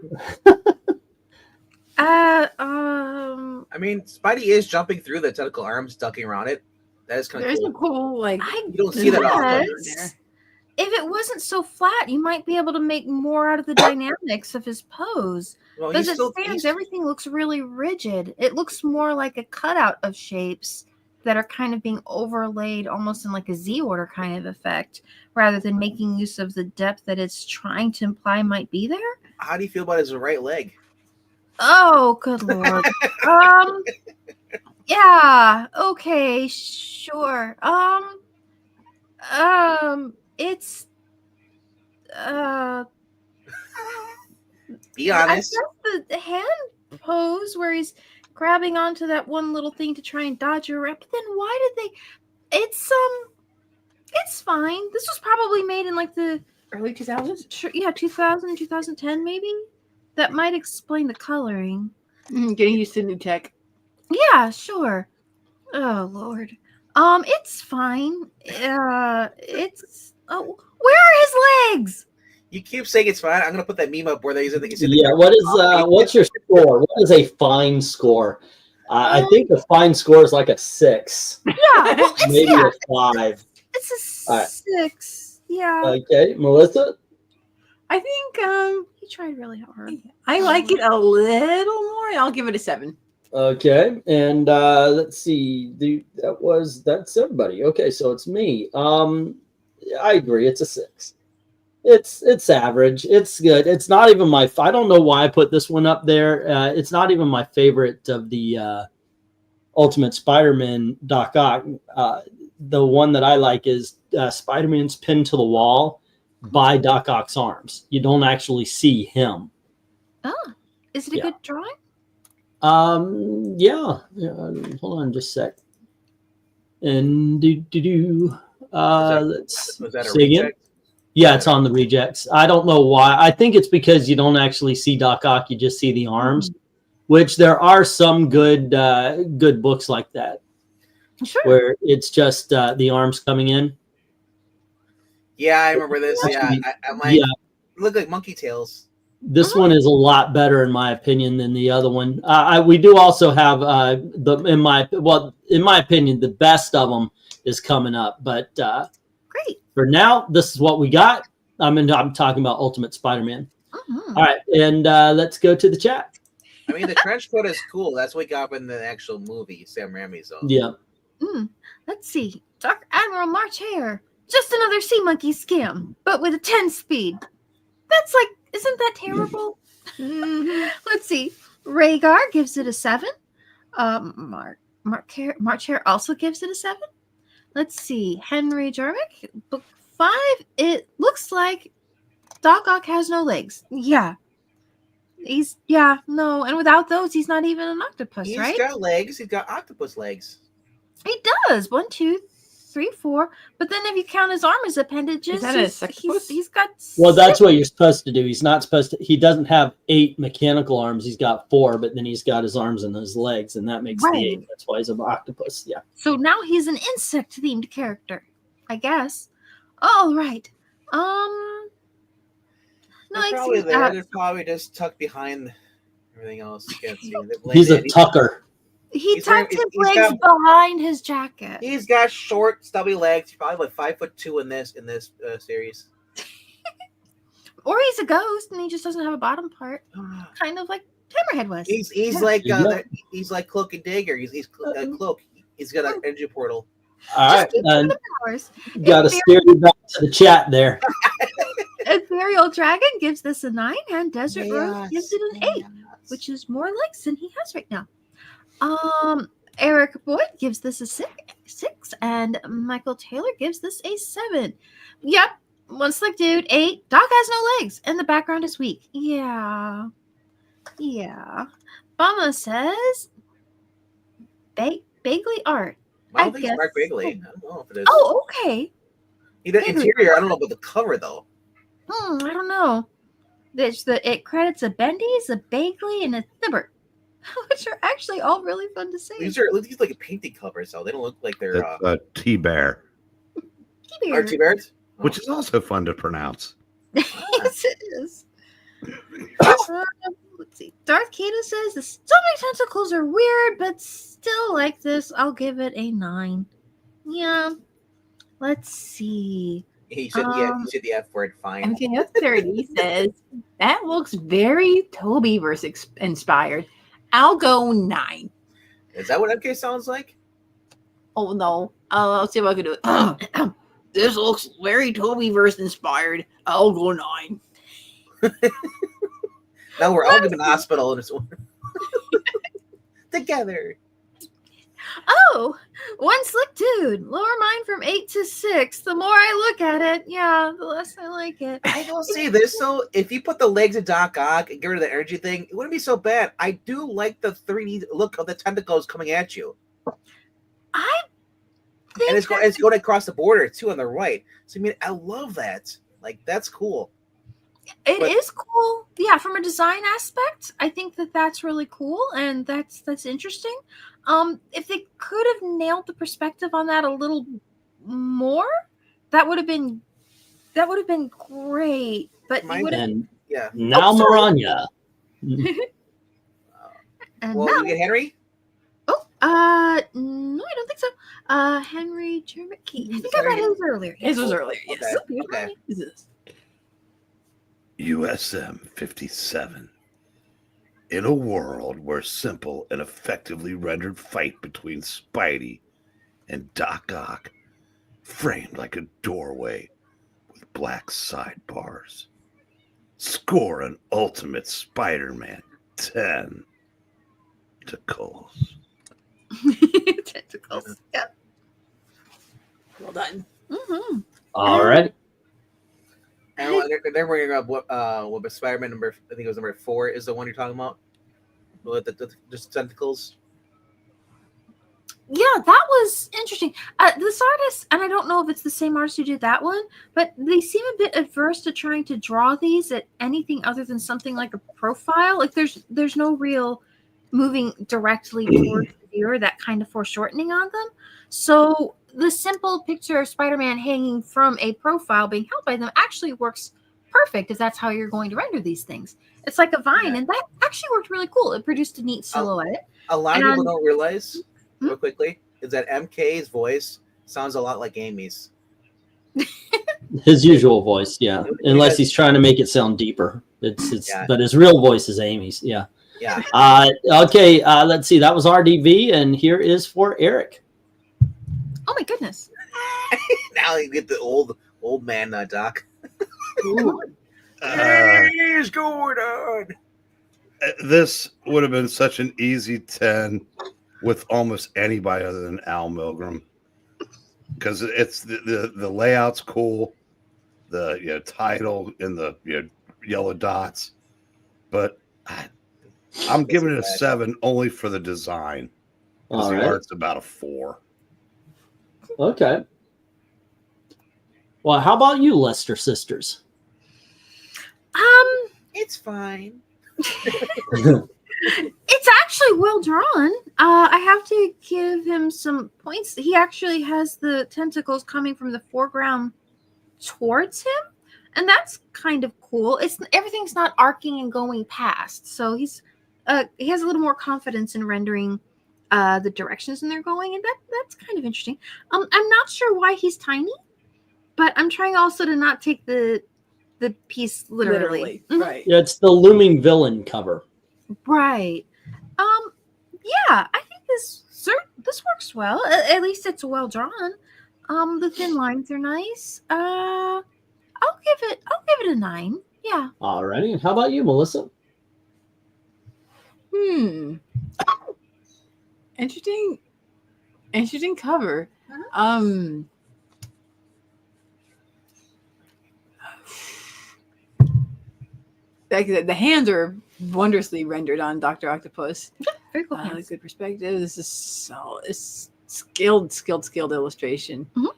mean, Spidey is jumping through the tentacle arms, ducking around it. That is kind of There's cool. a cool like. You don't see that often. Yes. If it wasn't so flat, you might be able to make more out of the dynamics of his pose. Well, As he's it still, stands, everything looks really rigid. It looks more like a cutout of shapes that are kind of being overlaid almost in like a Z order kind of effect, rather than making use of the depth that it's trying to imply might be there. how do you feel about his right leg? Oh, good lord. Yeah, okay, sure. It's Be I honest. guess the hand pose where he's grabbing onto that one little thing to try and dodge a rep. But then why did they? It's fine. This was probably made in like the Early 2000s? yeah 2000, 2010 maybe. That might explain the coloring. Getting used to new tech. Yeah, sure. Oh Lord. It's fine. It's where are his legs? You keep saying it's fine. I'm gonna put that meme up where he's in the. Yeah, what's your score? What is a fine score? I think a fine score is like a 6. Yeah, well, it's Maybe a 5. It's a Alright. 6. Yeah. Okay, Melissa? I think He tried really hard. I like it a little more. I'll give it a 7. Okay, and let's see. That's everybody. Okay, so it's me. I agree. It's a 6. It's average. It's good. It's not even my. I don't know why I put this one up there. It's not even my favorite of the Ultimate Spider-Man Doc Ock. The one that I like is Spider-Man's pinned to the wall by Doc Ock's arms. You don't actually see him. Oh, is it a good drawing? Yeah. Hold on just a sec. And let's Was that a say again. reject? Yeah, it's on the rejects. I don't know why. I think it's because you don't actually see Doc Ock; you just see the arms. Which there are some good books like that, Sure. where it's just the arms coming in. Yeah, I remember this. Yeah, I'm like, look like monkey tails. This one is a lot better in my opinion than the other one. We do also have in my opinion, the best of them is coming up. But great. For now, this is what we got. I'm talking about Ultimate Spider-Man. Mm-hmm. All right, and let's go to the chat. I mean, the trench coat is cool. That's what got up in the actual movie, Sam Raimi's. Yeah. Let's see. Dr. Admiral March Hare. Just another sea monkey scam, but with a 10 speed. That's like, isn't that terrible? Let's see. Rhaegar gives it a 7. March Hare also gives it a 7. Let's see. Henry Jermick, book 5. It looks like Doc Ock has no legs. Yeah. No. And without those, he's not even an octopus, right? He's got legs. He's got octopus legs. He does. 1, 2, 3, 4. But then if you count his arm as appendages, Is that a sextopus? he's got Well, that's what you're supposed to do. He's not supposed to. He doesn't have 8 mechanical arms. He's got 4, but then he's got his arms and his legs, and that makes the 8. That's why he's an octopus. Yeah. So now he's an insect-themed character, I guess. All right. No, They're probably there. They're probably just tucked behind everything else. You can't see. He's a tucker. He tucked his legs behind his jacket. He's got short, stubby legs. He's probably like 5'2" in this series. Or he's a ghost and he just doesn't have a bottom part, kind of like Hammerhead was. He's like Cloak and Dagger. He's Cloak. He's got an energy portal. All right, got to steer you back to the chat there. Ethereal Dragon gives this a 9, and Desert Rose gives it an 8, which is more legs than he has right now. Eric Boyd gives this a 6, and Michael Taylor gives this a 7. Yep, one slick dude, 8. Doc has no legs, and the background is weak. Yeah. Bama says, Bagley art. I don't I think it's guess Mark Bagley. so. I don't know if it is. Oh, okay. The Bagley interior, I art. don't know about the cover though. I don't know. It credits a Bendy's, a Bagley, and a Thibbert, which are actually all really fun to see. These are like a painting cover, so they don't look like they're That's a T-Bear, T-Bear. T-Bears. which is also fun to pronounce. Yes, it is. Let's see. Darth Kato says the stomach tentacles are weird, but still like this. I'll give it a 9. Yeah. Let's see. He said, he said the F word. Fine. MKF30 says that looks very Tobyverse inspired. I'll go 9. Is that what MK sounds like? Oh no. I'll see if I can do it. This looks very Tobyverse inspired. I'll go 9. Now we're all in the hospital in this one. Together. Oh, one slick dude. Lower mine from 8 to 6. The more I look at it, yeah, the less I like it. I will say this though: if you put the legs of Doc Ock and get rid of the energy thing, it wouldn't be so bad. I do like the 3D look of the tentacles coming at you, I think and it's going across the border too on the right. So I mean, I love that. Like that's cool. It is cool. Yeah, from a design aspect, I think that's really cool and that's interesting. If they could have nailed the perspective on that a little more, that would have been great. But you would have. Yeah. Now Maranya. And Well, now, you get Henry. no, I don't think so. Henry Jermicki. I think I read his earlier. His was earlier, yes. Okay. Okay. Is this? USM 57. In a world where simple and effectively rendered fight between Spidey and Doc Ock, framed like a doorway with black sidebars, score an ultimate Spider-Man 10 tentacles. Tentacles. Yep. Well done. Mm-hmm. All right. And they're bringing up what Spider-Man number, I think it was number 4, is the one you're talking about. With the just tentacles. Yeah, that was interesting. This artist, and I don't know if it's the same artist who did that one, but they seem a bit adverse to trying to draw these at anything other than something like a profile. Like there's no real moving directly towards the viewer, that kind of foreshortening on them. So the simple picture of Spider-Man hanging from a profile being held by them actually works perfect if that's how you're going to render these things. It's like a vine, and that actually worked really cool. It produced a neat silhouette. A lot of people don't realize, real quickly, is that MK's voice sounds a lot like Amy's. His usual voice, yeah. Unless he's trying to make it sound deeper. It's Yeah. But his real voice is Amy's, yeah. Yeah. Okay, let's see. That was RDV, and here is for Eric. Oh my goodness. Now you get the old man Doc. Uh, Here's Gordon. This would have been such an easy 10 with almost anybody other than Al Milgram, because it's the layout's cool, the title and the yellow dots, but I'm giving it a 7 only for the design. All The right. art's about a 4. Okay. Well, how about you, Lester Sisters? It's fine. It's actually well drawn. I have to give him some points. He actually has the tentacles coming from the foreground towards him, and that's kind of cool. Everything's not arcing and going past, so he has a little more confidence in rendering the directions and they're going, and that's kind of interesting. I'm not sure why he's tiny, but I'm trying also to not take the piece literally. Mhm. Right. Yeah, it's the looming villain cover. Right. Yeah, I think this works well. At least it's well drawn. The thin lines are nice. I'll give it a 9. Yeah. All righty. And how about you, Melissa? Interesting cover. Like the hands are wondrously rendered on Dr. Octopus. Very cool hands. Good perspective. This is so it's skilled illustration. You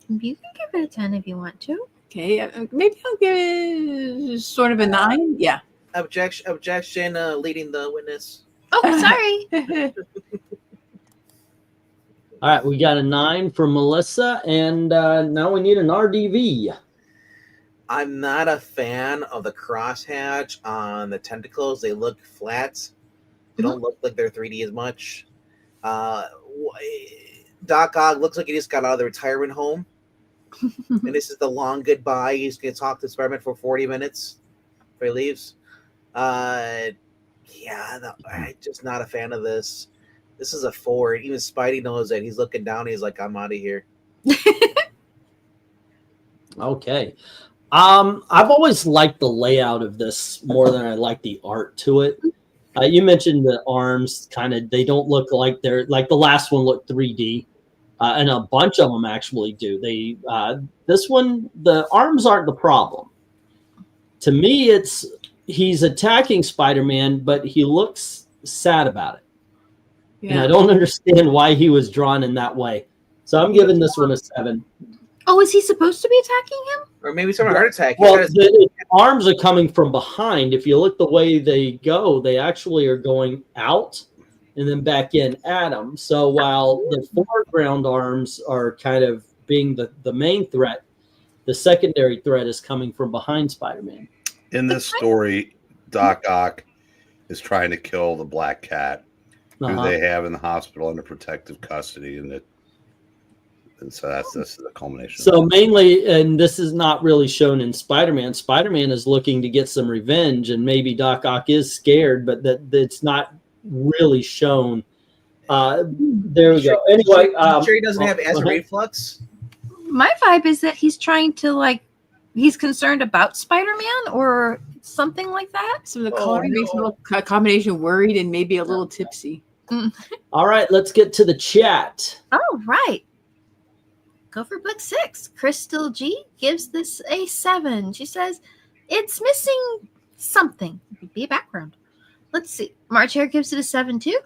can give it a 10 if you want to. Okay, maybe I'll give it sort of a 9. Yeah. Objection, leading the witness. Oh, sorry. All right, we got a 9 for Melissa, and now we need an RDV. I'm not a fan of the crosshatch on the tentacles. They look flat. They don't look like they're 3D as much. Doc Ock looks like he just got out of the retirement home. And this is the long goodbye. He's going to talk to Spider-Man for 40 minutes before he leaves. I'm just not a fan of this. This is a 4. Even Spidey knows that. He's looking down. He's like, I'm out of here. Okay. I've always liked the layout of this more than I like the art to it. You mentioned the arms they don't look like they're like the last one looked 3D. And a bunch of them actually do. This one, the arms aren't the problem. To me, he's attacking Spider-Man, but he looks sad about it. Yeah. And I don't understand why he was drawn in that way. So I'm giving this one a 7. Oh, is he supposed to be attacking him? Or maybe some heart attack. Well, the arms are coming from behind. If you look the way they go, they actually are going out and then back in at him. So while the foreground arms are kind of being the main threat, the secondary threat is coming from behind Spider-Man. In this story, Doc Ock is trying to kill the Black Cat, who they have in the hospital under protective custody, and so this is the culmination. So mainly, and this is not really shown in Spider-Man. Spider-Man is looking to get some revenge, and maybe Doc Ock is scared, but it's not really shown. There we go. Anyway, sure he doesn't have acid reflux. My vibe is that he's trying to he's concerned about Spider-Man or something like that. So the combination worried and maybe a little tipsy. All right, let's get to the chat. Oh, right. Go for book 6. Crystal G gives this a 7. She says it's missing something. It could be a background. Let's see. March Hare gives it a 7 too.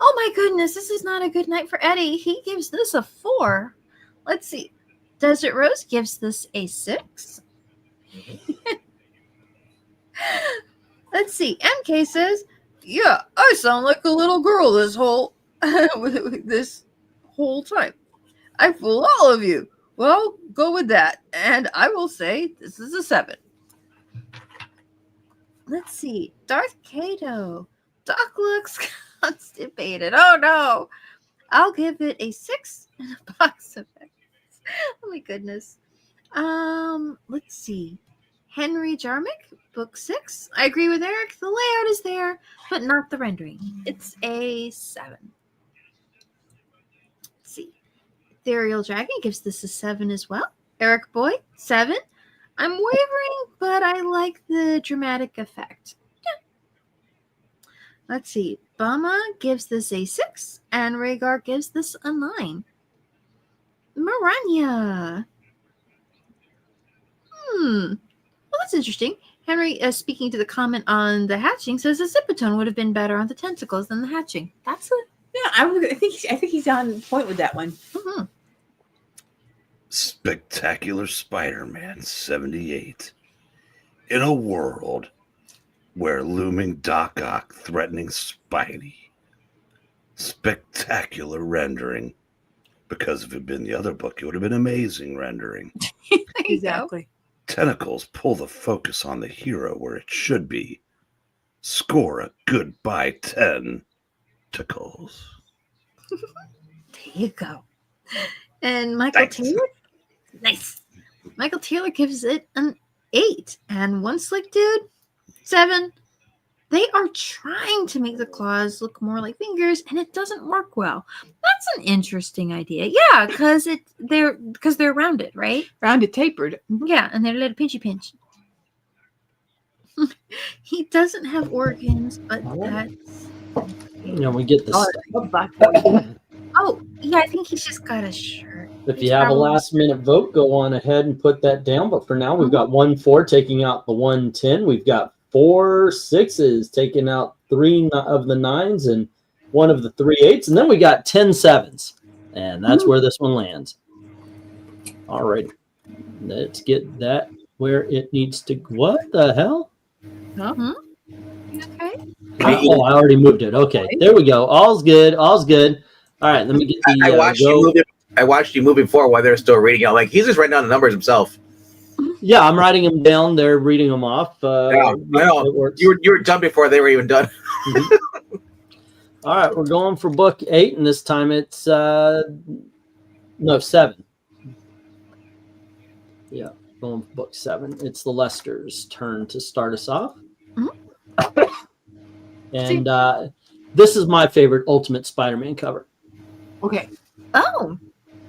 Oh my goodness, this is not a good night for Eddie. He gives this a 4. Let's see. Desert Rose gives this a 6. Let's see. MK says, yeah, I sound like a little girl this whole time. I fool all of you. Well, go with that. And I will say this is a 7. Let's see. Darth Kato. Doc looks constipated. Oh, no. I'll give it a 6 and a box of eggs. Oh, my goodness. Let's see. Henry Jarmick, book 6. I agree with Eric. The layout is there, but not the rendering. It's a 7. Let's see. Ethereal Dragon gives this a 7 as well. Eric Boy, 7. I'm wavering, but I like the dramatic effect. Yeah. Let's see. Bama gives this a 6, and Rhaegar gives this a 9. Maranya. Well, that's interesting. Henry, speaking to the comment on the hatching, says the Zipatone would have been better on the tentacles than the hatching. That's a I think he's on point with that one. Mm-hmm. Spectacular Spider-Man 78. In a world where looming Doc Ock threatening Spidey. Spectacular rendering. Because if it had been the other book, it would have been amazing rendering. Exactly. Tentacles pull the focus on the hero where it should be. Score a goodbye 10 tickles. There you go. And Michael Taylor? Nice. Michael Taylor gives it an 8. And One Slick Dude, 7. They are trying to make the claws look more like fingers, and it doesn't work well. That's an interesting idea. Yeah, because they're rounded, right? Rounded, tapered. Yeah, and they're a little pinchy pinch. He doesn't have organs, but that's... We get this. Oh, yeah, I think he's just got a shirt. If you have a last minute vote, go on ahead and put that down. But for now, we've got 1 4 taking out the 1 10. We've got 4 6s taking out 3 of the 9s and 1 of the 3 8s. And then we got 10 7s. And that's where this one lands. All right. Let's get that where it needs to. What the hell? Okay. Oh, I already moved it. Okay. There we go. All's good. All's good. All right. Let me get the. I watched you move before while they're still reading out. Like he's just writing down the numbers himself. Yeah, I'm writing them down. They're reading them off. I know. You were done before they were even done. All right, we're going for book 8, and this time it's 7. Yeah, going for book 7. It's the Lester's turn to start us off. And this is my favorite Ultimate Spider-Man cover. Okay. Oh.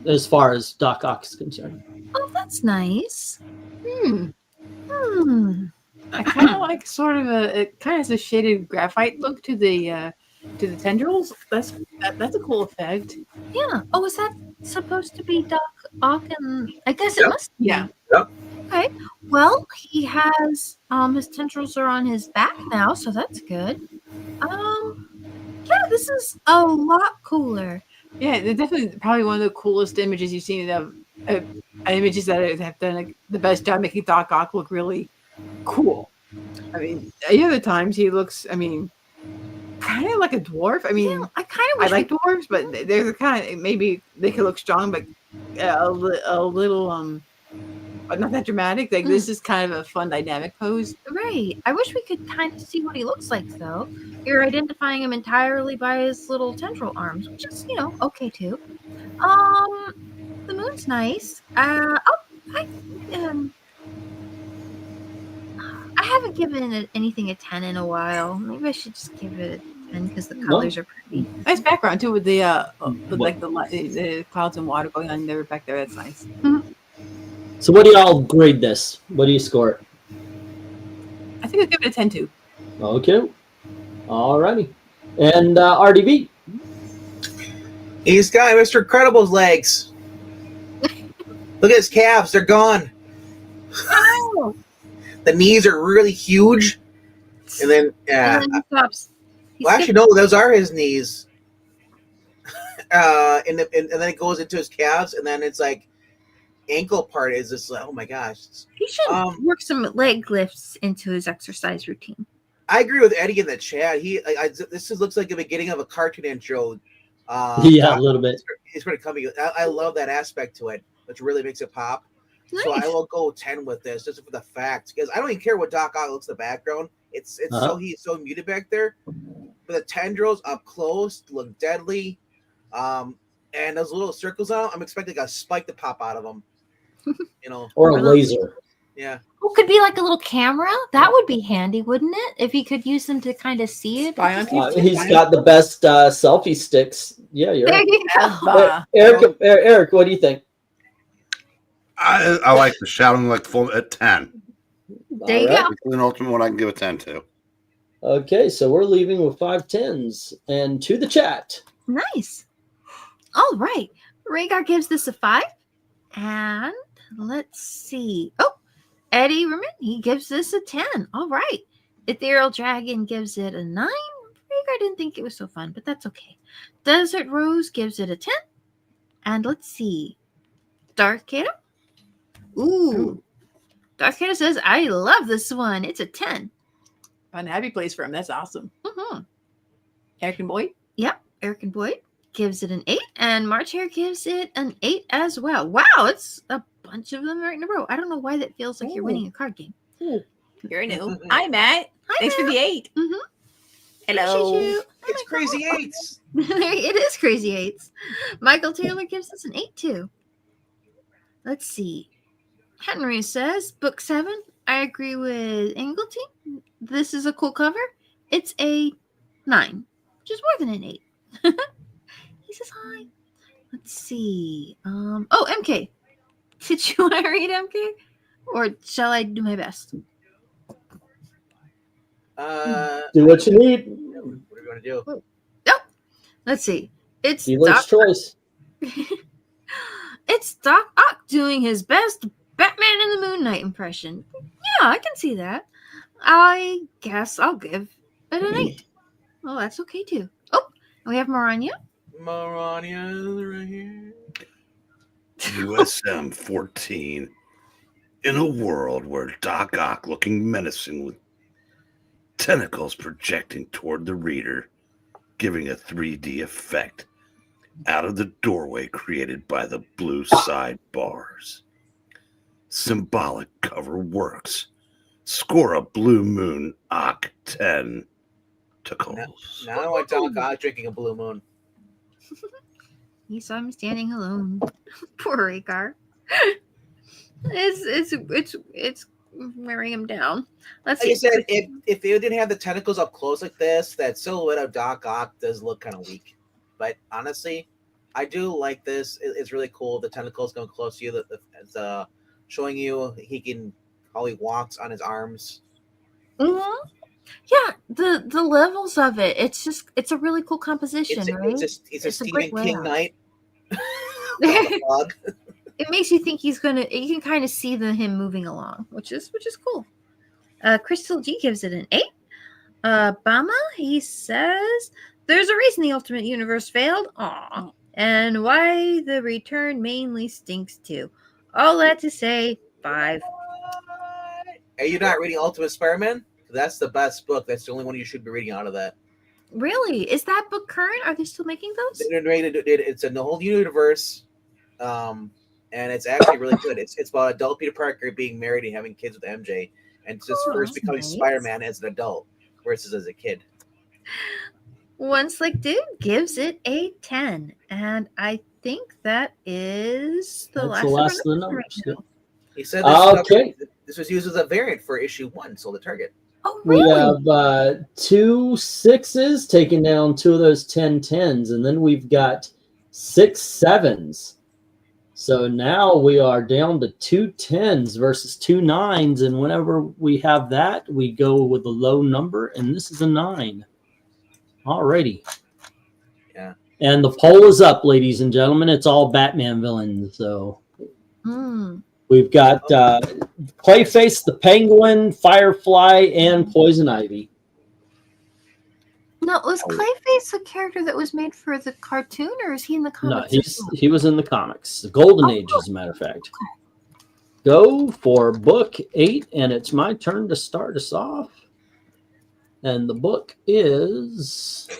As far as Doc Ock is concerned. Oh, that's nice. I kind of like sort of it kind of has a shaded graphite look to the tendrils. That's a cool effect. Yeah. Oh, is that supposed to be Doc Ock? And I guess it must be. Yeah. Yep. Okay. Well, he has his tendrils are on his back now, so that's good. Yeah, this is a lot cooler. Yeah, they're definitely probably one of the coolest images you've seen of images that have done like, the best job making Doc Ock look really cool. I mean, the other times he looks, kind of like a dwarf. I mean, Yeah, I kind of I like dwarves, but they're the kind of, maybe they could look strong, but a little but not that dramatic. Like this is kind of a fun dynamic pose. Right. I wish we could kind of see what he looks like, though. You're identifying him entirely by his little tendril arms, which is, okay too. The moon's nice. I haven't given anything a 10 in a while. Maybe I should just give it a 10 because the colors are pretty. Nice background too with the clouds and water going on there back there. That's nice. So what do y'all grade this? What do you score it? I think I'll give it a 10 too. Okay. All righty. And RDB. He's got Mr. Incredible's legs. Look at his calves; they're gone. Oh! The knees are really huge, and then And then he stops. well, actually, no, those are his knees. And then it goes into his calves, and then it's like ankle part is just like, oh my gosh. He should work some leg lifts into his exercise routine. I agree with Eddie in the chat. This looks like the beginning of a cartoon intro. Yeah, a little bit. It's pretty coming. I love that aspect to it, which really makes it pop. Nice. So I will go 10 with this, just for the fact, because I don't even care what Doc Ock looks in the background. It's he's so muted back there. But the tendrils up close look deadly, and those little circles on them, I'm expecting a spike to pop out of them. Or a laser. Yeah. Oh, could be like a little camera. That would be handy, wouldn't it? If you could use them to kind of see it. Spy on people. He's got the best selfie sticks. Yeah, you're There right. you go. Eric, what do you think? I like the shouting like full at 10. There you All right. go. It's an ultimate one I can give a 10 to. Okay, so we're leaving with 5 10s. And to the chat. Nice. All right. Rhaegar gives this a 5. And let's see. Oh, Eddie Remen, he gives this a 10. All right. Ethereal Dragon gives it a 9. Rhaegar didn't think it was so fun, but that's okay. Desert Rose gives it a 10. And let's see. Dark Kato. Ooh. Dark Kato says, I love this one. It's a 10. Fun happy place for him. That's awesome. Eric and Boyd. Yep. Eric and Boyd gives it an 8. And March Hare gives it an 8 as well. Wow. It's a bunch of them right in a row. I don't know why that feels like you're winning a card game. You're new. Hi, Matt. Thanks for the 8. Hello. Appreciate you. It's crazy eights. It is crazy 8s. Michael Taylor gives us an 8 too. Let's see. Henry says, book 7. I agree with Engelty. This is a cool cover. It's a 9, which is more than an 8. He says hi. Let's see. MK. Did you want to read MK? Or shall I do my best? Do what you need. What are you going to do? Oh, let's see. It's Dealer's choice. it's Doc Ock doing his best Batman in the Moon Knight impression. Yeah, I can see that. I guess I'll give it an 8. Well, that's okay too. Oh, and we have Maranya. Maranya right here. USM 14. In a world where Doc Ock, looking menacing with tentacles projecting toward the reader, giving a 3D effect out of the doorway created by the blue side bars. Symbolic cover works. Score a Blue Moon Ock 10 tacles. Now I want Doc Ock drinking a Blue Moon. He saw him standing alone. Poor Rhaegar. It's wearing him down. Let's Like I see. said, if they didn't have the tentacles up close like this, that silhouette of Doc Ock does look kind of weak. But honestly, I do like this. It's really cool. The tentacles going close to you. It's showing you how he walks on his arms. Mm-hmm. Yeah, the levels of it. It's a really cool composition, right? It's a a Stephen great King layout. night. It makes you think you can kind of see him moving along, which is cool. Crystal G gives it an 8. Bama, he says there's a reason the Ultimate Universe failed. Aw. And why the return mainly stinks too. All that to say, 5. Are you not reading Ultimate Spider-Man? That's the best book. That's the only one you should be reading out of that. Really? Is that book current? Are they still making those? It's in the whole universe, and it's actually really good. It's about adult Peter Parker being married and having kids with MJ, and just first becoming nice. Spider-Man as an adult versus as a kid. One Slick Dude gives it a 10, and I think that is the That's last the last of of the our numbers. right now. He said Okay. this was used as a variant for issue 1, sold at Target. Oh, We really? have 2 6s taking down 2 of those 10-10s, and then we've got 6 7s. So now we are down to 2 10s versus 2 9s, and whenever we have that, we go with a low number, and this is a 9. Alrighty. Yeah. And the poll is up, ladies and gentlemen. It's all Batman villains. So we've got Clayface, the Penguin, Firefly, and Poison Ivy. No, was Clayface a character that was made for the cartoon, or is he in the No, comics? he was in the comics. The Golden Age, as a matter of fact. Go for book 8, and it's my turn to start us off. And the book is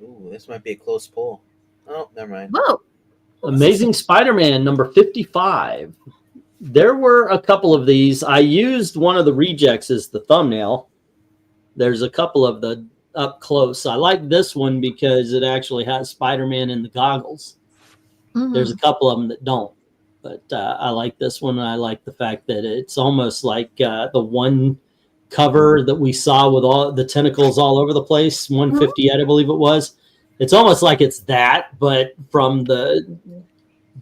Ooh, this might be a close poll. Oh, never mind. Whoa. Amazing Spider-Man number 55. There were a couple of these. I used one of the rejects as the thumbnail. There's a couple of the up close. I like this one because it actually has Spider-Man in the goggles. There's a couple of them that don't. But I like this one. I like the fact that it's almost like the one cover that we saw with all the tentacles all over the place, 158, I believe it was. It's almost like it's that, but from the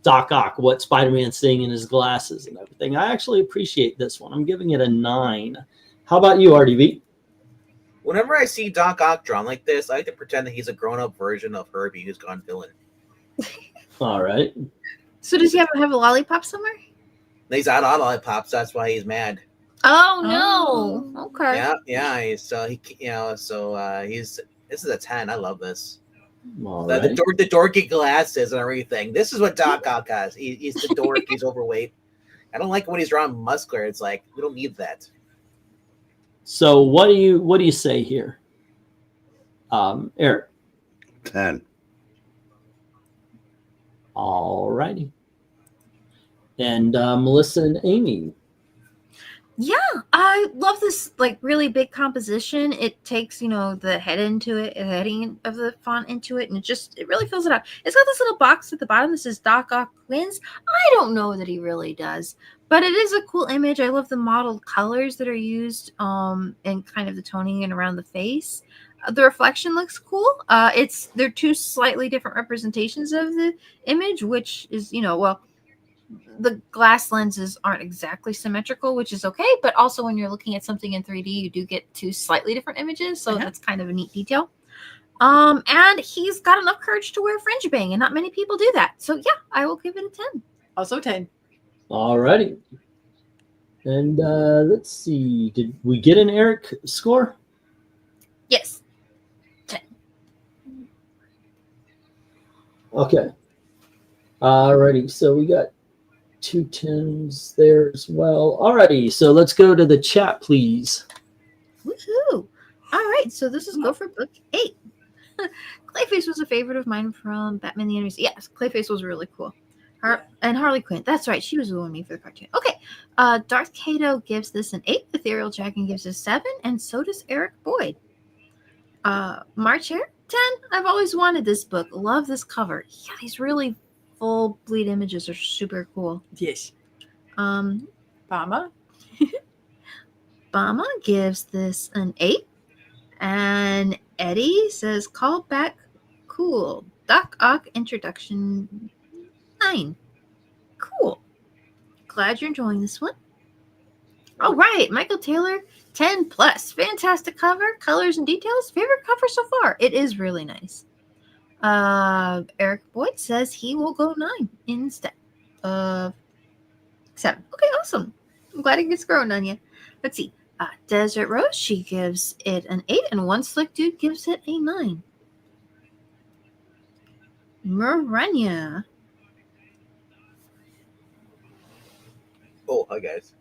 Doc Ock, what Spider-Man's seeing in his glasses and everything. I actually appreciate this one. I'm giving it a 9. How about you, RDV? Whenever I see Doc Ock drawn like this, I like to pretend that he's a grown-up version of Herbie who's gone villain. All right. So does he have a lollipop somewhere? He's out on lollipops. That's why he's mad. Oh no. Okay. Yeah. He's this is a 10. I love this. All The right. dorky glasses and everything. This is what Doc Ock has. He's the dork. He's overweight. I don't like when he's drawn muscular. It's like we don't need that. So what do you say here, Eric? 10. All righty. And Melissa and Amy. Yeah, I love this like really big composition. It takes, the heading of the font into it, and it really fills it out. It's got this little box at the bottom that says Doc Ock wins. I don't know that he really does, but it is a cool image. I love the mottled colors that are used and kind of the toning and around the face. The reflection looks cool. They're 2 slightly different representations of the image, which is, the glass lenses aren't exactly symmetrical, which is okay. But also when you're looking at something in 3D, you do get 2 slightly different images. So that's kind of a neat detail. And he's got enough courage to wear fringe bang, and not many people do that. So yeah, I will give it a 10. Also 10. Alrighty. And let's see. Did we get an Eric score? Yes. 10. Okay. Alrighty. So we got 2 10s there as well. Alrighty. So let's go to the chat, please. Woohoo! All right, so this is go for book 8. Clayface was a favorite of mine from Batman the Animated. Yes, Clayface was really cool. And Harley Quinn. That's right. She was the one made for the cartoon. Okay. Darth Kato gives this an 8. Ethereal Dragon gives it a 7. And so does Eric Boyd. March Hare, 10. I've always wanted this book. Love this cover. Yeah, these really full bleed images are super cool. Yes. Bama gives this an 8. And Eddie says, call back cool. Doc Ock introduction 9. Cool. Glad you're enjoying this one. All right, Michael Taylor, 10 plus. Fantastic cover, colors and details. Favorite cover so far. It is really nice. Eric Boyd says he will go 9 instead of 7. Okay, awesome. I'm glad it gets growing on you. Let's see. Desert Rose, she gives it an 8, and One Slick Dude gives it a 9. Maranya. Oh, hi guys.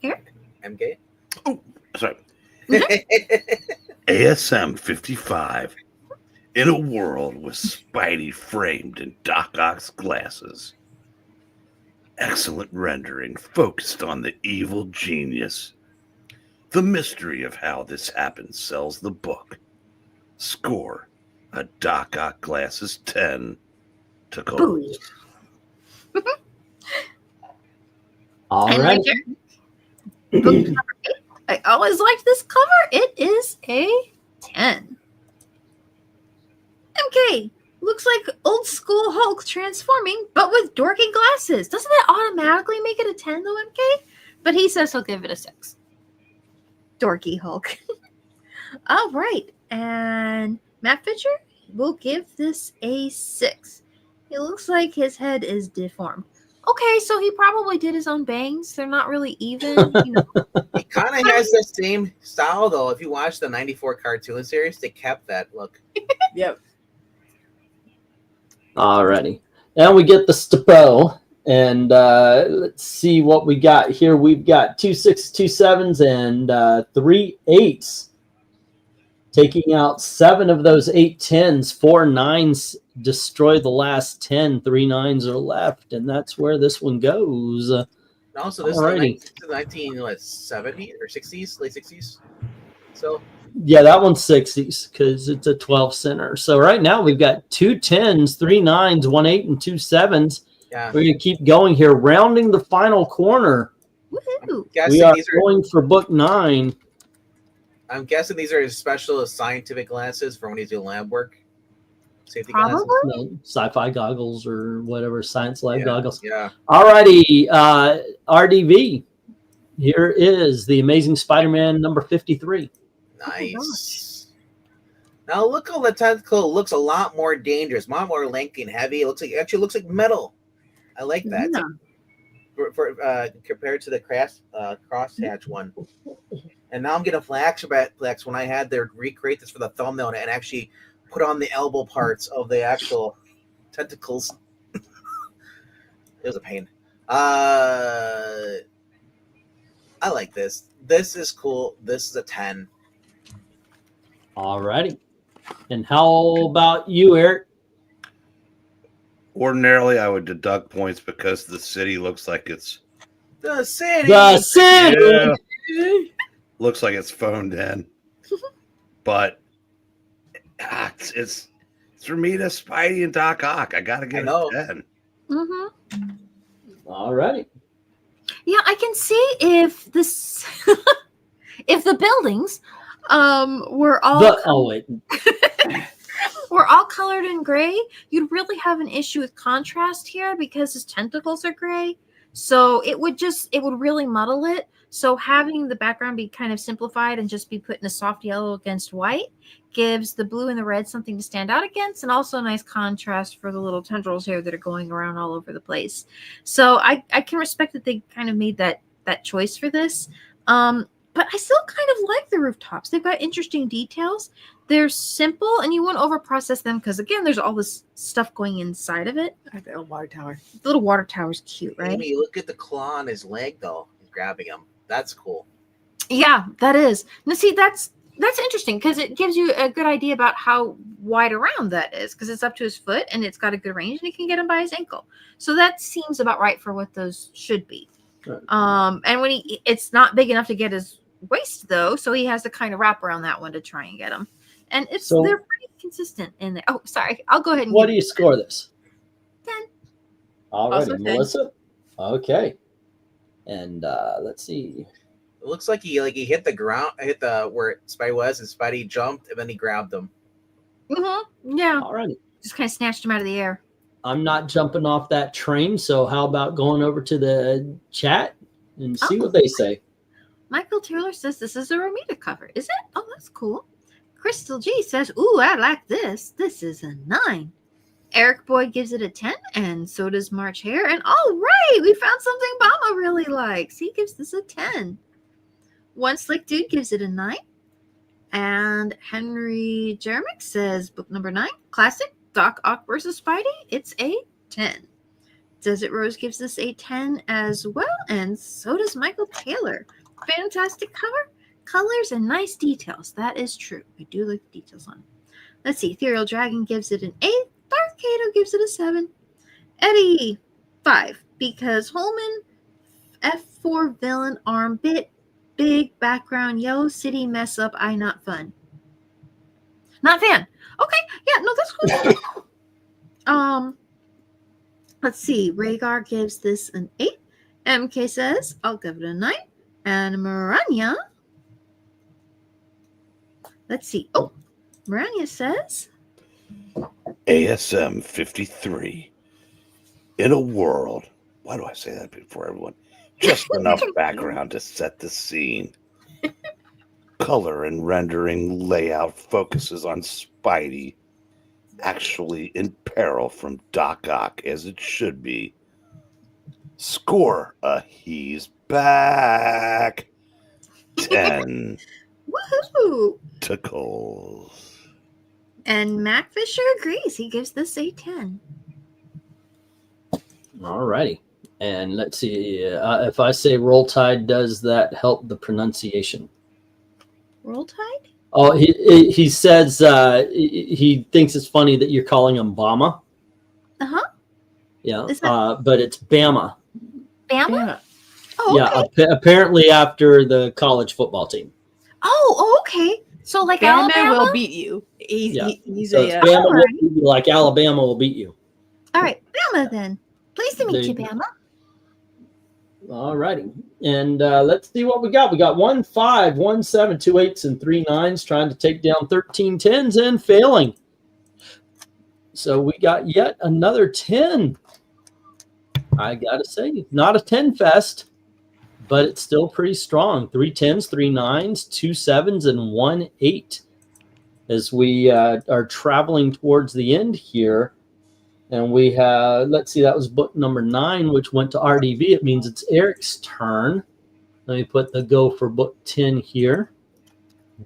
Eric? MK. Oh, sorry. ASM 55. In a world with Spidey framed in Doc Ock's glasses. Excellent rendering focused on the evil genius. The mystery of how this happens sells the book. Score a Doc Ock glasses 10 to Coles. All And right. Richard, book number 8. I always liked this cover. It is a 10. MK. Looks like old school Hulk transforming, but with dorky glasses. Doesn't that automatically make it a 10 though, MK? But he says he'll give it a 6. Dorky Hulk. All right. And Matt Fisher will give this a 6. It looks like his head is deformed. Okay, so he probably did his own bangs. They're not really even, you know. It kind of has the same style though. If you watch the 94 cartoon series, they kept that look. Yep. Alrighty. Now we get the Stapo. And let's see what we got here. We've got 2 6s, 2 7s, and 3 8s. Taking out 7 of those 8 10s. 4 9s destroy the last 10. 3 9s are left. And that's where this one goes. No, so this Alrighty. is the 1970s or 60s, late 60s. So Yeah, that one's 60s because it's a 12 center. So right now we've got 2 10s, 3 9s, 1 8, and 2 7s. yeah, We're going to keep going here, rounding the final corner. Woohoo. guessing We are these are. going for book 9. I'm guessing these are his special scientific glasses for when he's doing lab work. Safety glasses. Probably. No, sci-fi goggles or whatever, science lab goggles. Yeah. Alrighty, RDV. Here is the Amazing Spider-Man number 53. Nice. Now look how the tentacle looks a lot more dangerous, a lot more lengthy and heavy. It actually looks like metal. I like that. Yeah. For compared to the crosshatch one. And now I'm getting flashbacks when I had to recreate this for the thumbnail and actually put on the elbow parts of the actual tentacles. It was a pain. I like this. This is cool. This is a 10. Alrighty. And how about you, Eric? Ordinarily, I would deduct points because the city looks like it's The city. The City! Yeah. Looks like it's phoned in. But it's Ramita, Spidey, and Doc Ock. I gotta get know. a 10. Mm-hmm. Alrighty. Yeah, I can see if this, if the buildings, were all were all colored in gray, you'd really have an issue with contrast here because his tentacles are gray. So it would really muddle it. So having the background be kind of simplified and just be put in a soft yellow against white gives the blue and the red something to stand out against, and also a nice contrast for the little tendrils here that are going around all over the place. So I can respect that they kind of made that choice for this. But I still kind of like the rooftops. They've got interesting details. They're simple, and you won't overprocess them because, again, there's all this stuff going inside of it. Like the little water tower. The little water tower's cute, right? Amy, look at the claw on his leg, though. He's grabbing him. That's cool. Yeah, that is. Now, see, that's interesting because it gives you a good idea about how wide around that is, because it's up to his foot and it's got a good range and he can get him by his ankle. So that seems about right for what those should be. Right. And when it's not big enough to get his waist though, so he has to kind of wrap around that one to try and get him. And they're pretty consistent in there. Oh, sorry. I'll go ahead and What do you score this? 10. All Also righty, 10. Melissa. Okay. And let's see. It looks like he hit the ground, hit the where Spidey was, and Spidey jumped, and then he grabbed him. Mm-hmm. Yeah. All righty. Just kind of snatched him out of the air. I'm not jumping off that train, so how about going over to the chat and see what they say? Michael Taylor says this is a Romita cover. Is it? Oh, that's cool. Crystal G says, ooh, I like this. This is a 9. Eric Boyd gives it a 10, and so does March Hare. And all right, we found something Bama really likes. He gives this a 10. One Slick Dude gives it a 9. And Henry Jeremick says book number 9, classic, Doc Ock versus Spidey. It's a 10. Desert Rose gives this a 10 as well, and so does Michael Taylor. Fantastic cover, colors, and nice details. That is true. I do like the details on it. Let's see. Ethereal Dragon gives it an 8. Darth Kato gives it a 7. Eddie, 5. Because Holman, F4 villain, arm bit, big background, Yellow City mess up, I not fun. Not fan. Okay, yeah, no, that's cool. Let's see. Rhaegar gives this an 8. MK says, I'll give it a 9. And Maranya, let's see. Oh, Maranya says ASM 53. In a world, why do I say that before everyone? Just enough background to set the scene. Color and rendering layout focuses on Spidey actually in peril from Doc Ock, as it should be. Score a he's back. 10 woohoo. tickles. And Mac Fisher agrees. He gives this a 10. All righty. And let's see. If I say Roll Tide, does that help the pronunciation? Roll Tide? Oh, he says he thinks it's funny that you're calling him Bama. Uh-huh. Yeah, Is that- but it's Bama. Bama? Yeah. Oh, okay. Yeah, apparently after the college football team. Oh, okay. So like Bama Alabama will beat you. He's So a it's Bama will alright. beat you like Alabama will beat you. All right, Bama then. Pleased to meet you, There you Bama. All righty. And let's see what we got. We got 1 5, 1 7, 2 8s, and 3 9s trying to take down 13 10s and failing. So we got yet another 10. I got to say, not a 10 fest, but it's still pretty strong. 3 10s, 3 9s, 2 7s, and 1 8 as we are traveling towards the end here. And we have, let's see, that was book number 9, which went to RDV. It means it's Eric's turn. Let me put the go for book 10 here.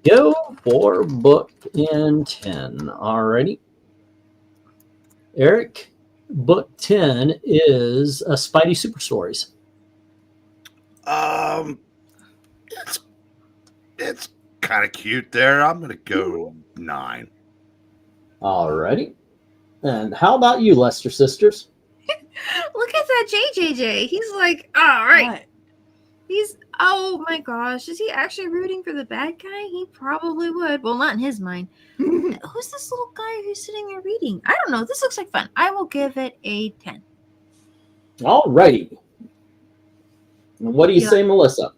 Go for book in 10. Alrighty. Eric, book 10 is a Spidey Super Stories. It's kind of cute there. I'm gonna go 9. Alrighty. And how about you, Lester Sisters? Look at that JJJ. He's like, all right. What? He's, oh my gosh. Is he actually rooting for the bad guy? He probably would. Well, not in his mind. Who's this little guy who's sitting there reading? I don't know. This looks like fun. I will give it a 10. Alrighty. And what do you say, Melissa?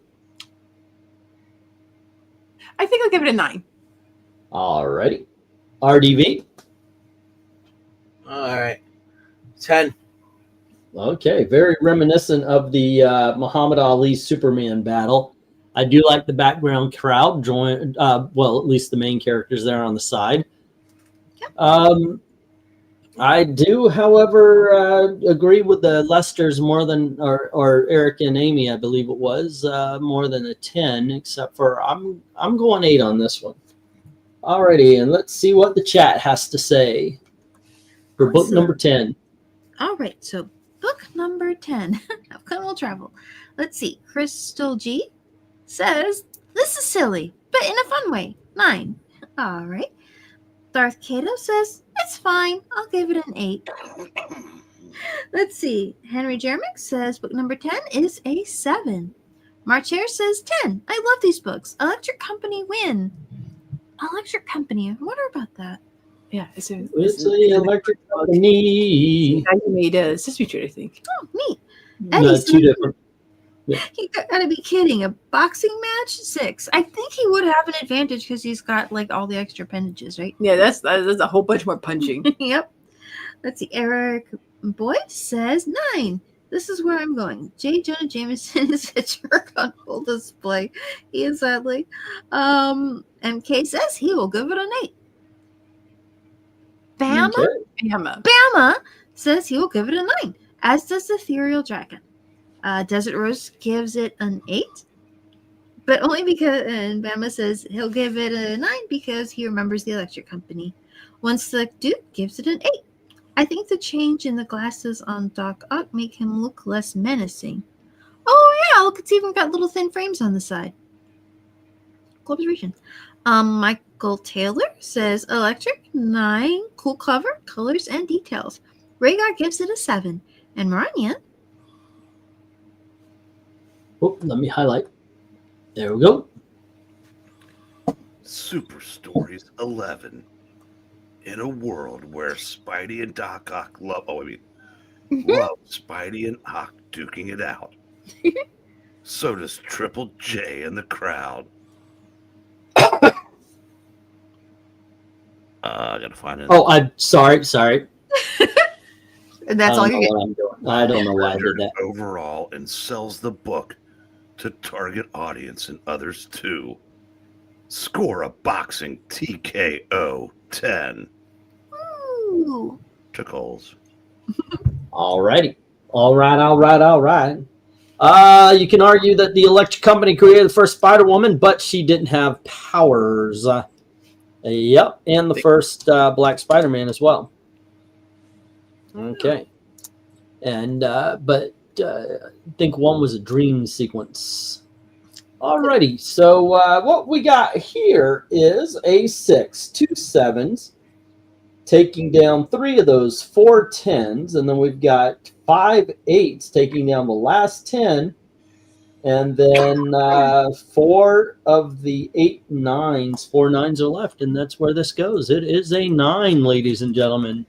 I think I'll give it a 9. Alrighty. RDV? All right. 10. Okay, very reminiscent of the Muhammad Ali Superman battle. I do like the background crowd join. Well, at least the main characters there on the side. I do, however, agree with the Lesters more than, or Eric and Amy, I believe it was, more than a 10. Except for I'm going 8 on this one. Alrighty, and let's see what the chat has to say for book number 10. All right, so book number 10. How come we'll travel? Let's see. Crystal G says, this is silly, but in a fun way. 9. All right. Darth Kato says, it's fine. I'll give it an 8. Let's see. Henry Jeremick says book number 10 is a 7. Marchair says 10. I love these books. Electric Company win. Electric Company. I wonder about that. Yeah, it's the Electric Company. I made a Sesame Street, I think. Oh, neat. No, 2 different. You gotta be kidding. A boxing match? 6. I think he would have an advantage because he's got like all the extra appendages, right? Yeah, that's a whole bunch more punching. Yep. Let's see. Eric Boyd says 9. This is where I'm going. J. Jonah Jameson is a jerk on full display. He is sadly. MK says he will give it an 8. Bama says he will give it a 9, as does the Ethereal Dragon. Desert Rose gives it an 8, but only because, and Bama says he'll give it a 9 because he remembers the Electric Company. One Select Duke gives it an 8. I think the change in the glasses on Doc Ock make him look less menacing. Oh yeah, look, it's even got little thin frames on the side. Cool observation. Michael Taylor says Electric 9, cool cover, colors, and details. Rhaegar gives it a 7, and Maranya. Oh, let me highlight. There we go. Super Stories 11. In a world where Spidey and Doc Ock love Spidey and Ock duking it out. So does Triple J in the crowd. I gotta find it. Oh, I'm sorry. And that's all you're getting. I'm doing. I don't know why I did that. Overall, and sells the book to target audience and others too. Score a boxing TKO 10. Ooh. Tickles. Alrighty. All right. You can argue that the Electric Company created the first Spider-Woman, but she didn't have powers. Yep, and the first Black Spider-Man as well. Okay. And but I think one was a dream sequence. Alrighty, so what we got here is a 6, 2 7s, taking down 3 of those 4 10s, and then we've got 5 8s taking down the last 10, and then 4 of the 8 9s. 4 9s are left, and that's where this goes. It is a 9, ladies and gentlemen.